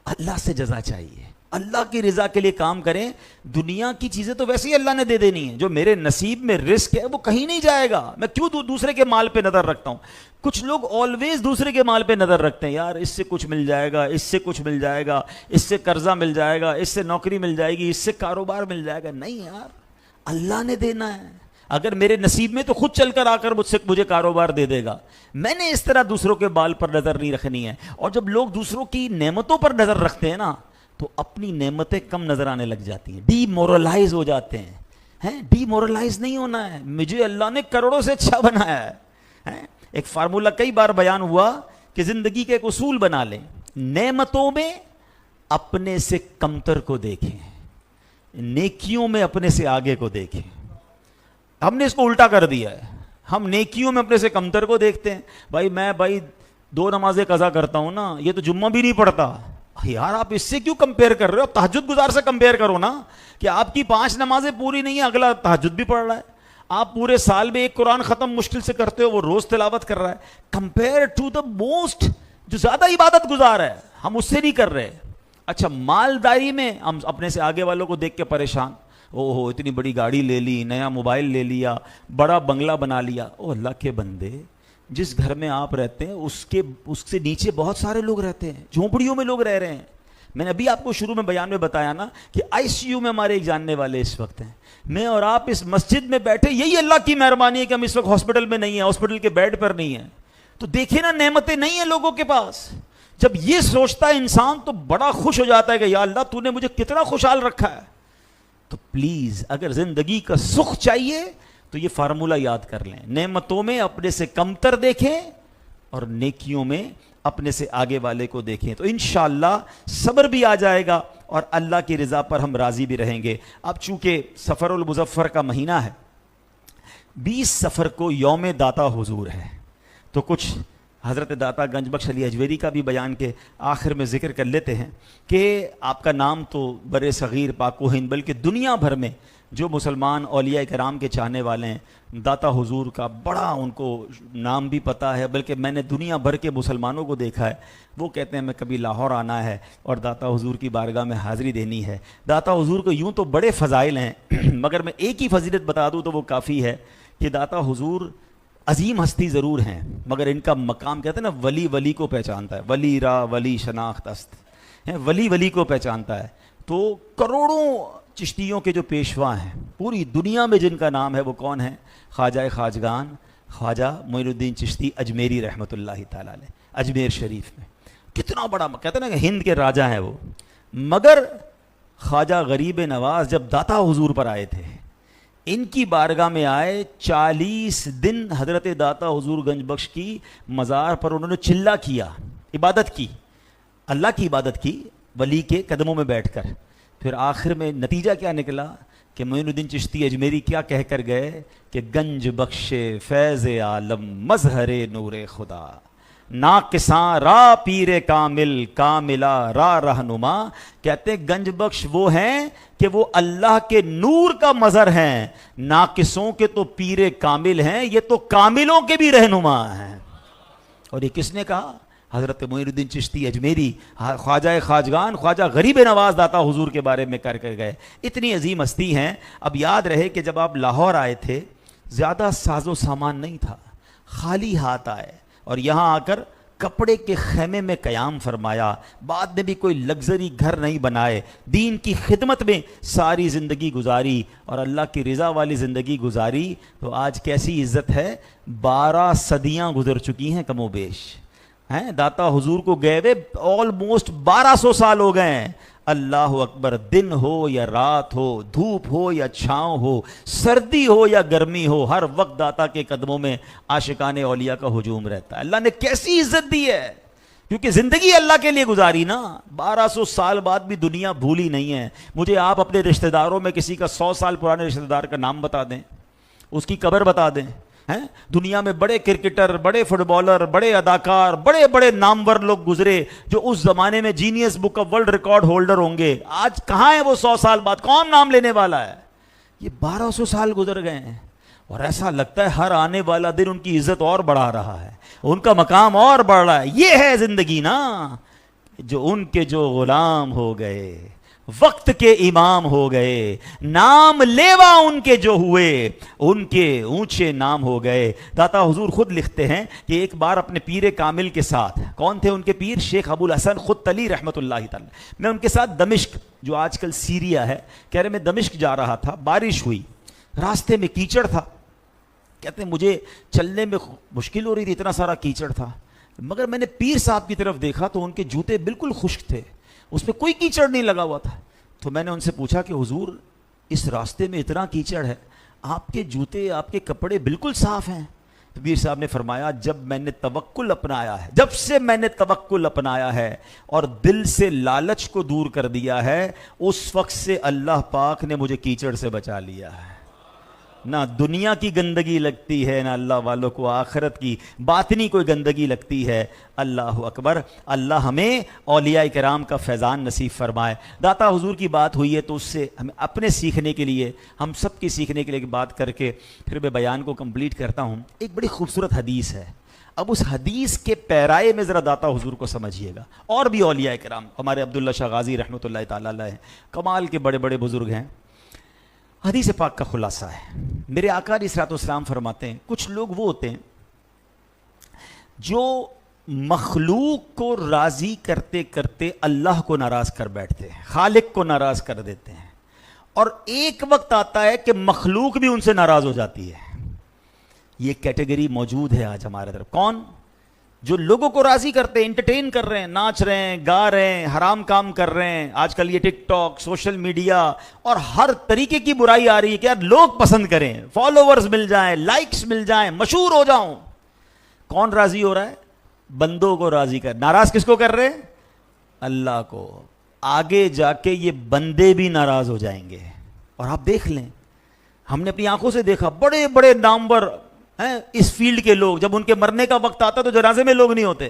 Speaker 1: اللہ سے جزا چاہیے. اللہ کی رضا کے لیے کام کریں. دنیا کی چیزیں تو ویسے ہی اللہ نے دے دینی ہے. جو میرے نصیب میں رزق ہے وہ کہیں نہیں جائے گا. میں کیوں دوسرے کے مال پہ نظر رکھتا ہوں. کچھ لوگ آلویز دوسرے کے مال پہ نظر رکھتے ہیں, یار اس سے کچھ مل جائے گا, اس سے کچھ مل جائے گا, اس سے قرضہ مل جائے گا, اس سے نوکری مل جائے گی, اس سے کاروبار مل جائے گا. نہیں یار, اللہ نے دینا ہے. اگر میرے نصیب میں تو خود چل کر آ کر مجھے کاروبار دے دے گا. میں نے اس طرح دوسروں کے بال پر نظر نہیں رکھنی ہے. اور جب لوگ دوسروں کی نعمتوں پر نظر رکھتے ہیں نا تو اپنی نعمتیں کم نظر آنے لگ جاتی ہیں, ڈی مورلائز ہو جاتے ہیں. ڈی مورلائز نہیں ہونا ہے, مجھے اللہ نے کروڑوں سے اچھا بنایا ہے. ایک فارمولہ کئی بار بیان ہوا کہ زندگی کے ایک اصول بنا لیں, نعمتوں میں اپنے سے کمتر کو دیکھیں, نیکیوں میں اپنے سے آگے کو دیکھیں. ہم نے اس کو الٹا کر دیا ہے, ہم نیکیوں میں اپنے سے کمتر کو دیکھتے ہیں. میں 2 نمازیں قضا کرتا ہوں نا, یہ تو جمعہ بھی نہیں پڑھتا. یار آپ اس سے کیوں کمپیئر کر رہے ہو؟ تہجد گزار سے کمپیئر کرو نا, کہ آپ کی 5 نمازیں پوری نہیں ہیں, اگلا تہجد بھی پڑھ رہا ہے. آپ پورے سال میں 1 قرآن ختم مشکل سے کرتے ہو, وہ روز تلاوت کر رہا ہے. کمپیئر ٹو دا موسٹ, جو زیادہ عبادت گزار ہے, ہم اس سے نہیں کر رہے. اچھا, مالداری میں ہم اپنے سے آگے والوں کو دیکھ کے پریشان, اتنی بڑی گاڑی لے لی, نیا موبائل لے لیا, بڑا بنگلہ بنا لیا. اللہ کے بندے, جس گھر میں آپ رہتے ہیں اس سے نیچے بہت سارے لوگ رہتے ہیں, جھونپڑیوں میں لوگ رہ رہے ہیں. میں نے ابھی آپ کو شروع میں بیان میں بتایا نا کہ آئی سی یو میں ہمارے ایک جاننے والے اس وقت ہیں. میں اور آپ اس مسجد میں بیٹھے, یہی اللہ کی مہربانی ہے کہ ہم اس وقت ہاسپٹل میں نہیں ہیں, ہاسپٹل کے بیڈ پر نہیں ہیں. تو دیکھیں نا, نعمتیں نہیں ہیں لوگوں کے پاس. جب یہ سوچتا ہے انسان تو بڑا خوش ہو جاتا ہے کہ یا اللہ تو نے مجھے کتنا خوشحال رکھا ہے. تو پلیز اگر زندگی کا سکھ چاہیے تو یہ فارمولہ یاد کر لیں, نعمتوں میں اپنے سے کمتر دیکھیں اور نیکیوں میں اپنے سے آگے والے کو دیکھیں تو انشاءاللہ صبر بھی آ جائے گا اور اللہ کی رضا پر ہم راضی بھی رہیں گے. اب چونکہ سفر المظفر کا مہینہ ہے، 20 سفر کو یوم داتا حضور ہے، تو کچھ حضرت داتا گنج بخش علی اجویری کا بھی بیان کے آخر میں ذکر کر لیتے ہیں کہ آپ کا نام تو بر صغیر پاک و ہند بلکہ دنیا بھر میں جو مسلمان اولیاء کرام کے چاہنے والے ہیں، داتا حضور کا بڑا ان کو نام بھی پتہ ہے. بلکہ میں نے دنیا بھر کے مسلمانوں کو دیکھا ہے، وہ کہتے ہیں میں کبھی لاہور آنا ہے اور داتا حضور کی بارگاہ میں حاضری دینی ہے. داتا حضور کو یوں تو بڑے فضائل ہیں مگر میں ایک ہی فضیلت بتا دوں تو وہ کافی ہے کہ داتا حضور عظیم ہستی ضرور ہیں مگر ان کا مقام کہتے ہیں نا، ولی ولی کو پہچانتا ہے، ولی را ولی شناخت است، ولی ولی کو پہچانتا ہے. تو کروڑوں چشتیوں کے جو پیشوا ہیں پوری دنیا میں جن کا نام ہے وہ کون ہیں؟ خواجہ خواجگان خواجہ معین الدین چشتی اجمیری رحمۃ اللہ تعالیٰ علیہ، اجمیر شریف میں. کتنا بڑا کہتے ہیں نا کہ ہند کے راجہ ہیں وہ. مگر خواجہ غریب نواز جب داتا حضور پر آئے تھے، ان کی بارگاہ میں آئے، 40 دن حضرت داتا حضور گنج بخش کی مزار پر انہوں نے چلا کیا، عبادت کی، اللہ کی عبادت کی ولی کے قدموں میں بیٹھ کر. پھر آخر میں نتیجہ کیا نکلا کہ معین الدین چشتی اجمیری کیا کہہ کر گئے کہ گنج بخش فیض عالم مظہر نور خدا، ناقصاں را پیر کامل کاملہ را رہنما. کہتے ہیں گنج بخش وہ ہیں کہ وہ اللہ کے نور کا مظہر ہیں، ناقصوں کے تو پیر کامل ہیں، یہ تو کاملوں کے بھی رہنما ہیں. اور یہ کس نے کہا؟ حضرت معین الدین چشتی اجمیری، خواجہ خواجگان خواجہ غریب نواز داتا حضور کے بارے میں کر کے گئے. اتنی عظیم ہستی ہیں. اب یاد رہے کہ جب آپ لاہور آئے تھے زیادہ ساز و سامان نہیں تھا، خالی ہاتھ آئے اور یہاں آ کر کپڑے کے خیمے میں قیام فرمایا. بعد میں بھی کوئی لگژری گھر نہیں بنائے، دین کی خدمت میں ساری زندگی گزاری اور اللہ کی رضا والی زندگی گزاری. تو آج کیسی عزت ہے، 12 صدیاں گزر چکی ہیں کم و بیش ہیں. داتا حضور کو گئے ہوئے آلموسٹ 1200 سال ہو گئے ہیں. اللہ اکبر. دن ہو یا رات ہو، دھوپ ہو یا چھاؤں ہو، سردی ہو یا گرمی ہو، ہر وقت داتا کے قدموں میں عاشقان اولیاء کا ہجوم رہتا ہے. اللہ نے کیسی عزت دی ہے، کیونکہ زندگی اللہ کے لیے گزاری نا. 1200 سال بعد بھی دنیا بھولی نہیں ہے. مجھے آپ اپنے رشتہ داروں میں کسی کا 100 سال پرانے رشتہ دار کا نام بتا دیں، اس کی قبر بتا دیں. دنیا میں بڑے کرکٹر، بڑے فٹ بالر، بڑے اداکار، بڑے بڑے نامور لوگ گزرے جو اس زمانے میں genius book of world record holder ہوں گے. آج کہاں ہیں وہ 100 سال بعد؟ کون نام لینے والا ہے؟ یہ 1200 سال گزر گئے ہیں اور ایسا لگتا ہے ہر آنے والا دن ان کی عزت اور بڑھا رہا ہے، ان کا مقام اور بڑھ رہا ہے. یہ ہے زندگی نا، جو ان کے جو غلام ہو گئے، وقت کے امام ہو گئے، نام لیوا ان کے جو ہوئے، ان کے اونچے نام ہو گئے. داتا حضور خود لکھتے ہیں کہ ایک بار اپنے پیر کامل کے ساتھ، کون تھے ان کے پیر؟ شیخ ابو الحسن خدتلی رحمۃ اللہ تعالی. میں ان کے ساتھ دمشق، جو آج کل سیریا ہے، کہہ رہے میں دمشق جا رہا تھا، بارش ہوئی، راستے میں کیچڑ تھا. کہتے ہیں مجھے چلنے میں مشکل ہو رہی تھی، اتنا سارا کیچڑ تھا. مگر میں نے پیر صاحب کی طرف دیکھا تو ان کے جوتے بالکل خشک تھے، اس پہ کوئی کیچڑ نہیں لگا ہوا تھا. تو میں نے ان سے پوچھا کہ حضور اس راستے میں اتنا کیچڑ ہے، آپ کے جوتے آپ کے کپڑے بالکل صاف ہیں. تو پیر صاحب نے فرمایا جب میں نے توکل اپنایا ہے، جب سے میں نے توکل اپنایا ہے اور دل سے لالچ کو دور کر دیا ہے، اس وقت سے اللہ پاک نے مجھے کیچڑ سے بچا لیا ہے. نہ دنیا کی گندگی لگتی ہے، نہ اللہ والوں کو آخرت کی باطنی کوئی گندگی لگتی ہے. اللہ اکبر. اللہ ہمیں اولیاء کرام کا فیضان نصیب فرمائے. داتا حضور کی بات ہوئی ہے تو اس سے ہمیں اپنے سیکھنے کے لیے، ہم سب کی سیکھنے کے لیے بات کر کے پھر میں بیان کو کمپلیٹ کرتا ہوں. ایک بڑی خوبصورت حدیث ہے. اب اس حدیث کے پیرائے میں ذرا داتا حضور کو سمجھیے گا. اور بھی اولیاء کرام، ہمارے عبداللہ شاہ غازی رحمۃ اللہ تعالیٰ علیہ کمال کے بڑے بڑے بزرگ ہیں. حدیث پاک کا خلاصہ ہے، میرے آقا علیہ الصلوۃ والسلام فرماتے ہیں کچھ لوگ وہ ہوتے ہیں جو مخلوق کو راضی کرتے کرتے اللہ کو ناراض کر بیٹھتے ہیں، خالق کو ناراض کر دیتے ہیں، اور ایک وقت آتا ہے کہ مخلوق بھی ان سے ناراض ہو جاتی ہے. یہ کیٹیگری موجود ہے آج ہمارے طرف. کون؟ جو لوگوں کو راضی کرتے ہیں، انٹرٹین کر رہے ہیں، ناچ رہے ہیں، گا رہے ہیں، حرام کام کر رہے ہیں. آج کل یہ ٹک ٹاک، سوشل میڈیا اور ہر طریقے کی برائی آ رہی ہے کہ یار لوگ پسند کریں، فالوورز مل جائیں، لائکس مل جائیں، مشہور ہو جاؤں. کون راضی ہو رہا ہے؟ بندوں کو راضی کر. ناراض کس کو کر رہے ہیں؟ اللہ کو. آگے جا کے یہ بندے بھی ناراض ہو جائیں گے. اور آپ دیکھ لیں, ہم نے اپنی آنکھوں سے دیکھا بڑے بڑے نامور ہیں اس فیلڈ کے لوگ, جب ان کے مرنے کا وقت آتا تو جنازے میں لوگ نہیں ہوتے,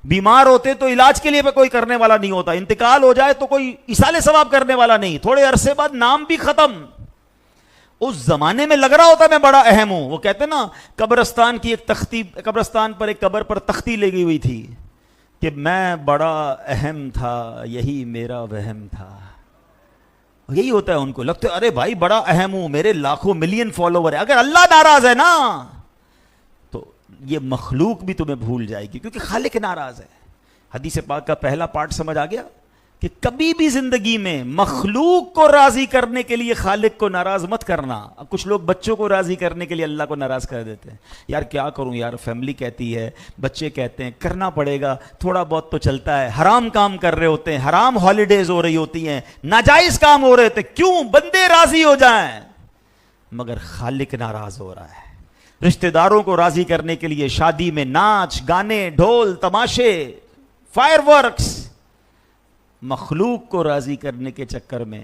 Speaker 1: بیمار ہوتے تو علاج کے لیے کوئی کرنے والا نہیں ہوتا, انتقال ہو جائے تو کوئی ایصال ثواب کرنے والا نہیں, تھوڑے عرصے بعد نام بھی ختم. اس زمانے میں لگ رہا ہوتا میں بڑا اہم ہوں. وہ کہتے ہیں نا, قبرستان کی ایک تختی, قبرستان پر ایک قبر پر تختی لگی ہوئی تھی کہ میں بڑا اہم تھا, یہی میرا وہم تھا. یہی ہوتا ہے ان کو, لگتا ہے ارے بھائی بڑا اہم ہوں, میرے لاکھوں ملین فالوور ہے. اگر اللہ ناراض ہے نا تو یہ مخلوق بھی تمہیں بھول جائے گی, کیونکہ خالق ناراض ہے. حدیث پاک کا پہلا پارٹ سمجھ آ گیا کہ کبھی بھی زندگی میں مخلوق کو راضی کرنے کے لیے خالق کو ناراض مت کرنا. اب کچھ لوگ بچوں کو راضی کرنے کے لیے اللہ کو ناراض کر دیتے ہیں. یار کیا کروں یار, فیملی کہتی ہے, بچے کہتے ہیں, کرنا پڑے گا, تھوڑا بہت تو چلتا ہے. حرام کام کر رہے ہوتے ہیں, حرام ہالیڈیز ہو رہی ہوتی ہیں, ناجائز کام ہو رہے ہوتے, کیوں بندے راضی ہو جائیں, مگر خالق ناراض ہو رہا ہے. رشتہ داروں کو راضی کرنے کے لیے شادی میں ناچ گانے, ڈھول تماشے, فائر ورکس. مخلوق کو راضی کرنے کے چکر میں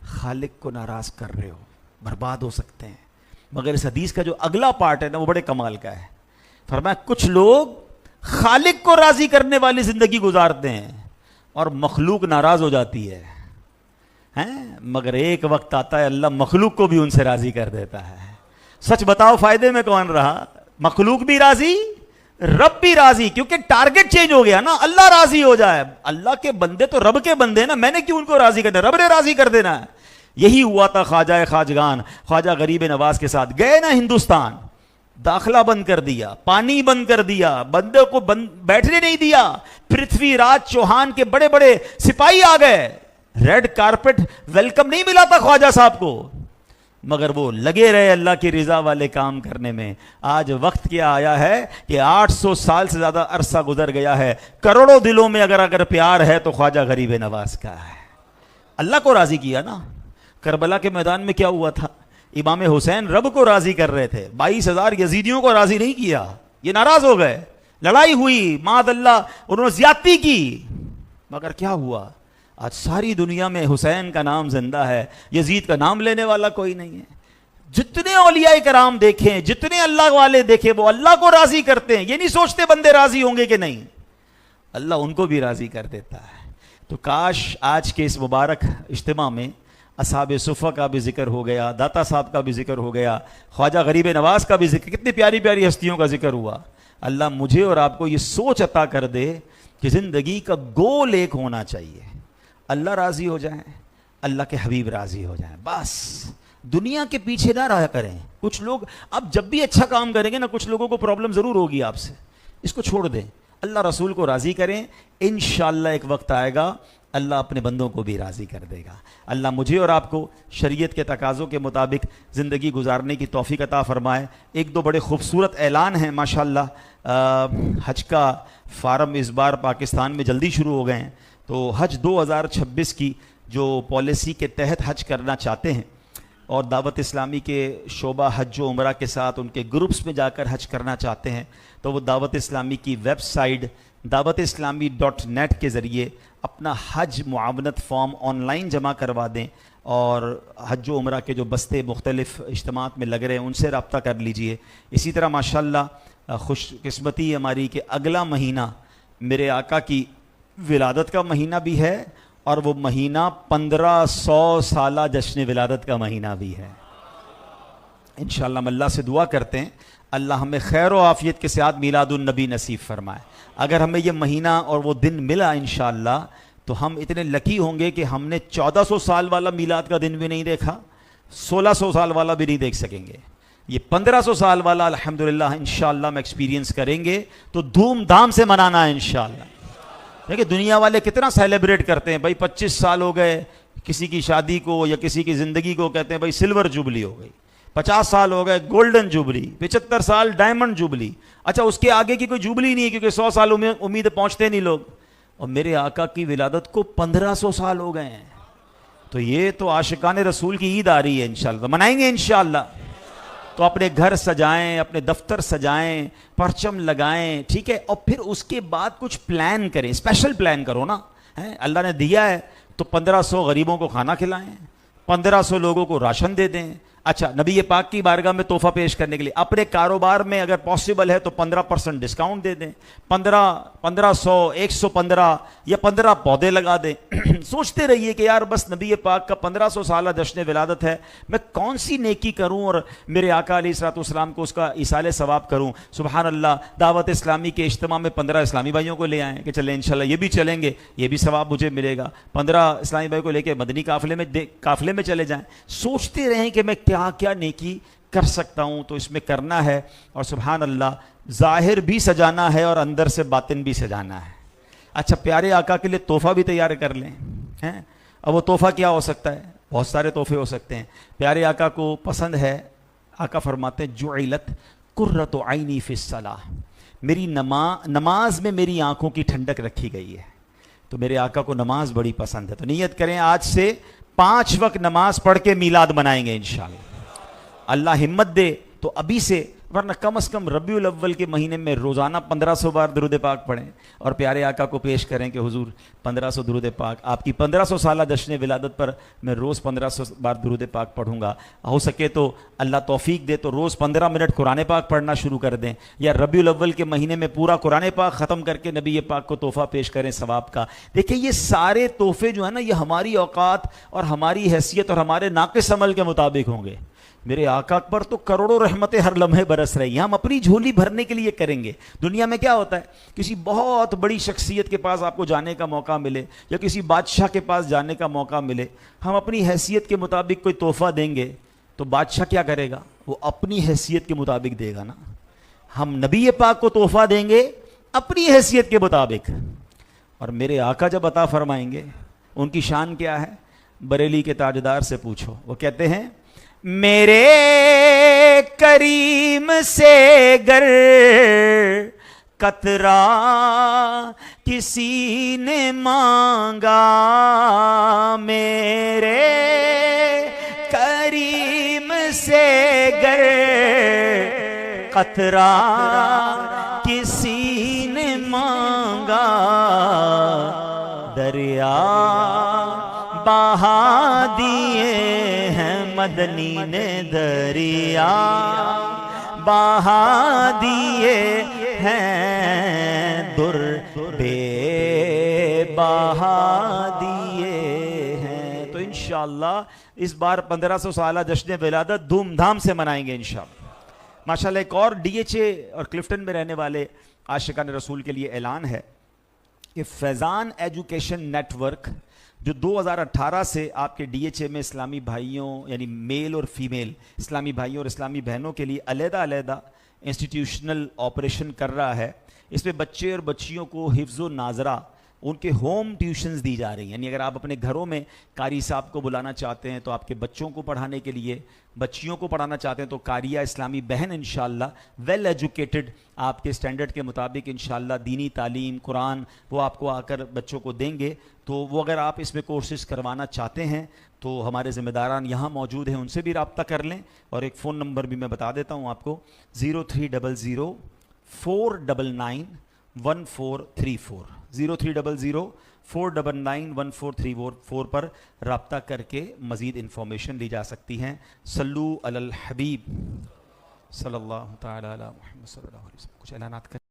Speaker 1: خالق کو ناراض کر رہے ہو, برباد ہو سکتے ہیں. مگر اس حدیث کا جو اگلا پارٹ ہے نا وہ بڑے کمال کا ہے. فرمایا کچھ لوگ خالق کو راضی کرنے والی زندگی گزارتے ہیں اور مخلوق ناراض ہو جاتی ہے, مگر ایک وقت آتا ہے اللہ مخلوق کو بھی ان سے راضی کر دیتا ہے. سچ بتاؤ فائدے میں کون رہا؟ مخلوق بھی راضی, رب بھی راضی, کیونکہ ٹارگٹ چینج ہو گیا نا. اللہ راضی ہو جائے, اللہ کے بندے تو رب کے بندے نا, میں نے کیوں ان کو راضی کرنا, رب نے راضی کر دینا ہے. یہی ہوا تھا خواجہ خواجگان خواجہ غریب نواز کے ساتھ. گئے نا ہندوستان, داخلہ بند کر دیا, پانی بند کر دیا, بندے کو بیٹھنے نہیں دیا. پرتھوی راج چوہان کے بڑے بڑے سپاہی آ گئے, ریڈ کارپٹ ویلکم نہیں ملا تھا خواجہ صاحب کو, مگر وہ لگے رہے اللہ کی رضا والے کام کرنے میں. آج وقت کیا آیا ہے کہ 800 سال سے زیادہ عرصہ گزر گیا ہے, کروڑوں دلوں میں اگر پیار ہے تو خواجہ غریب نواز کا ہے. اللہ کو راضی کیا نا. کربلا کے میدان میں کیا ہوا تھا؟ امام حسین رب کو راضی کر رہے تھے, 22,000 یزیدیوں کو راضی نہیں کیا, یہ ناراض ہو گئے, لڑائی ہوئی, معاذ اللہ انہوں نے زیادتی کی. مگر کیا ہوا؟ آج ساری دنیا میں حسین کا نام زندہ ہے, یزید کا نام لینے والا کوئی نہیں ہے. جتنے اولیاء کرام دیکھیں, جتنے اللہ والے دیکھیں, وہ اللہ کو راضی کرتے ہیں. یہ نہیں سوچتے بندے راضی ہوں گے کہ نہیں, اللہ ان کو بھی راضی کر دیتا ہے. تو کاش آج کے اس مبارک اجتماع میں اصحاب صفہ کا بھی ذکر ہو گیا, داتا صاحب کا بھی ذکر ہو گیا, خواجہ غریب نواز کا بھی ذکر, کتنی پیاری پیاری ہستیوں کا ذکر ہوا. اللہ مجھے اور آپ کو یہ سوچ عطا کر دے کہ زندگی کا گول ایک ہونا چاہیے, اللہ راضی ہو جائیں, اللہ کے حبیب راضی ہو جائیں, بس. دنیا کے پیچھے نہ رہا کریں. کچھ لوگ اب جب بھی اچھا کام کریں گے نا, کچھ لوگوں کو پرابلم ضرور ہوگی آپ سے, اس کو چھوڑ دیں, اللہ رسول کو راضی کریں. انشاءاللہ ایک وقت آئے گا اللہ اپنے بندوں کو بھی راضی کر دے گا. اللہ مجھے اور آپ کو شریعت کے تقاضوں کے مطابق زندگی گزارنے کی توفیق عطا فرمائے. ایک دو بڑے خوبصورت اعلان ہیں ماشاءاللہ. حج کا فارم اس بار پاکستان میں جلدی شروع ہو گئے ہیں, تو حج 2026 کی جو پالیسی کے تحت حج کرنا چاہتے ہیں اور دعوت اسلامی کے شعبہ حج و عمرہ کے ساتھ ان کے گروپس میں جا کر حج کرنا چاہتے ہیں, تو وہ دعوت اسلامی کی ویب سائٹ dawat-islami.net کے ذریعے اپنا حج معاونت فارم آن لائن جمع کروا دیں, اور حج و عمرہ کے جو بستے مختلف اجتماعات میں لگ رہے ہیں ان سے رابطہ کر لیجئے. اسی طرح ماشاءاللہ خوش قسمتی ہماری کہ اگلا مہینہ میرے آقا کی ولادت کا مہینہ بھی ہے, اور وہ مہینہ 1500 سالہ جشن ولادت کا مہینہ بھی ہے. انشاءاللہ ہم اللہ سے دعا کرتے ہیں اللہ ہمیں خیر و عافیت کے ساتھ میلاد النبی نصیب فرمائے. اگر ہمیں یہ مہینہ اور وہ دن ملا انشاءاللہ تو ہم اتنے لکی ہوں گے کہ ہم نے 1400 سال والا میلاد کا دن بھی نہیں دیکھا, 1600 سال والا بھی نہیں دیکھ سکیں گے. یہ 1500 سال والا الحمدللہ انشاءاللہ ہم ایکسپیرینس کریں گے, تو دھوم دھام سے منانا ہے انشاءاللہ. دیکھیں دنیا والے کتنا سیلیبریٹ کرتے ہیں, بھائی 25 سال ہو گئے کسی کی شادی کو یا کسی کی زندگی کو, کہتے ہیں بھائی سلور جوبلی ہو گئی, 50 سال ہو گئے گولڈن جوبلی, 75 سال ڈائمنڈ جوبلی. اچھا اس کے آگے کی کوئی جوبلی نہیں ہے کیونکہ 100 سال امید پہنچتے نہیں لوگ. اور میرے آقا کی ولادت کو 1500 سال ہو گئے ہیں, تو یہ تو عاشقان رسول کی عید آ رہی ہے انشاءاللہ, منائیں گے انشاءاللہ. تو اپنے گھر سجائیں، اپنے دفتر سجائیں، پرچم لگائیں، ٹھیک ہے، اور پھر اس کے بعد کچھ پلان کریں، اسپیشل پلان کرو نا. اللہ نے دیا ہے تو 1500 غریبوں کو کھانا کھلائیں، 1500 لوگوں کو راشن دے دیں. اچھا، نبی پاک کی بارگاہ میں تحفہ پیش کرنے کے لیے اپنے کاروبار میں اگر پاسبل ہے تو 15% ڈسکاؤنٹ دے دیں، 1500، 115 یا 15 پودے لگا دیں. سوچتے رہیے کہ یار بس نبی پاک کا 1500 سالہ جشن ولادت ہے، میں کون سی نیکی کروں اور میرے آقا علیہ الصلوۃ والسلام کو اس کا ایصال ثواب کروں. سبحان اللہ، دعوت اسلامی کے اجتماع میں 15 اسلامی بھائیوں کو لے آئیں کہ چلیں انشاءاللہ یہ بھی چلیں گے، یہ بھی ثواب مجھے ملے گا. 15 اسلامی بھائی کو لے کے مدنی قافلے میں چلے جائیں. سوچتے رہیں کہ میں کیا نیکی کر سکتا ہوں، تو اس میں کرنا ہے. اور سبحان اللہ، ظاہر بھی سجانا ہے اور اندر سے باطن بھی سجانا ہے. اچھا، پیارے آقا کے لیے تحفہ بھی تیار کر لیں. اب وہ تحفہ کیا ہو سکتا ہے؟ بہت سارے تحفے ہو سکتے ہیں. پیارے آقا کو پسند ہے، آقا فرماتے ہیں جعلت قرۃ عینی فی الصلاۃ، میری نماز میں میری آنکھوں کی ٹھنڈک رکھی گئی ہے. تو میرے آقا کو نماز بڑی پسند ہے. تو نیت کریں آج سے 5 وقت نماز پڑھ کے میلاد منائیں گے انشاءاللہ. اللہ ہمت دے تو ابھی سے، ورنہ کم از کم ربیع الاول کے مہینے میں روزانہ 1500 بار درود پاک پڑھیں اور پیارے آقا کو پیش کریں کہ حضور 1500 درود پاک، آپ کی 1500 سالہ جشن ولادت پر میں روز 1500 بار درود پاک پڑھوں گا. ہو سکے تو اللہ توفیق دے تو روز 15 منٹ قرآن پاک پڑھنا شروع کر دیں، یا ربیع الاول کے مہینے میں پورا قرآن پاک ختم کر کے نبی پاک کو تحفہ پیش کریں ثواب کا. دیکھیں یہ سارے تحفے جو ہیں نا، یہ ہماری اوقات اور ہماری حیثیت اور ہمارے ناقص عمل کے مطابق ہوں گے. میرے آقا پر تو کروڑوں رحمتیں ہر لمحے برس رہی ہیں، ہم اپنی جھولی بھرنے کے لیے کریں گے. دنیا میں کیا ہوتا ہے، کسی بہت بڑی شخصیت کے پاس آپ کو جانے کا موقع ملے یا کسی بادشاہ کے پاس جانے کا موقع ملے، ہم اپنی حیثیت کے مطابق کوئی تحفہ دیں گے تو بادشاہ کیا کرے گا؟ وہ اپنی حیثیت کے مطابق دے گا نا. ہم نبی پاک کو تحفہ دیں گے اپنی حیثیت کے مطابق. اور میرے آقا جب عطا فرمائیں گے، ان کی شان کیا ہے؟ بریلی کے تاجدار سے پوچھو، وہ کہتے ہیں میرے کریم سے گر قطرہ کسی نے مانگا، میرے کریم سے گر قطرہ کسی نے مانگا، دریا بہا دیے ہیں مدنی نے، دریا بہا دیے ہیں، در بے بہا دیے ہیں. تو انشاءاللہ اس بار 1500 سالہ جشن ولادت دھوم دھام سے منائیں گے انشاءاللہ. ماشاءاللہ ایک اور ڈی ایچ اے اور کلفٹن میں رہنے والے عاشقان رسول کے لیے اعلان ہے کہ فیضان ایجوکیشن نیٹ ورک جو 2018 سے آپ کے ڈی ایچ اے میں اسلامی بھائیوں یعنی میل اور فیمیل اسلامی بھائیوں اور اسلامی بہنوں کے لیے علیحدہ انسٹیٹیوشنل آپریشن کر رہا ہے. اس میں بچے اور بچیوں کو حفظ و ناظرہ ان کے ہوم ٹیوشنز دی جا رہی ہیں. یعنی اگر آپ اپنے گھروں میں قاری صاحب کو بلانا چاہتے ہیں تو آپ کے بچوں کو پڑھانے کے لیے، بچیوں کو پڑھانا چاہتے ہیں تو قاریہ اسلامی بہن انشاءاللہ ویل ایجوکیٹڈ آپ کے سٹینڈرڈ کے مطابق انشاءاللہ دینی تعلیم قرآن وہ آپ کو آ کر بچوں کو دیں گے. تو وہ اگر آپ اس میں کورسز کروانا چاہتے ہیں تو ہمارے ذمہ داران یہاں موجود ہیں، ان سے بھی رابطہ کر لیں. اور ایک فون نمبر بھی میں بتا دیتا ہوں آپ کو، 0300 499 1434 0300 499 1434 پر رابطہ کر کے مزید انفارمیشن لی جا سکتی ہیں. صلو علی الحبیب صلی اللہ تعالی علی محمد صلی اللہ علیہ وسلم. کچھ اعلانات کریں.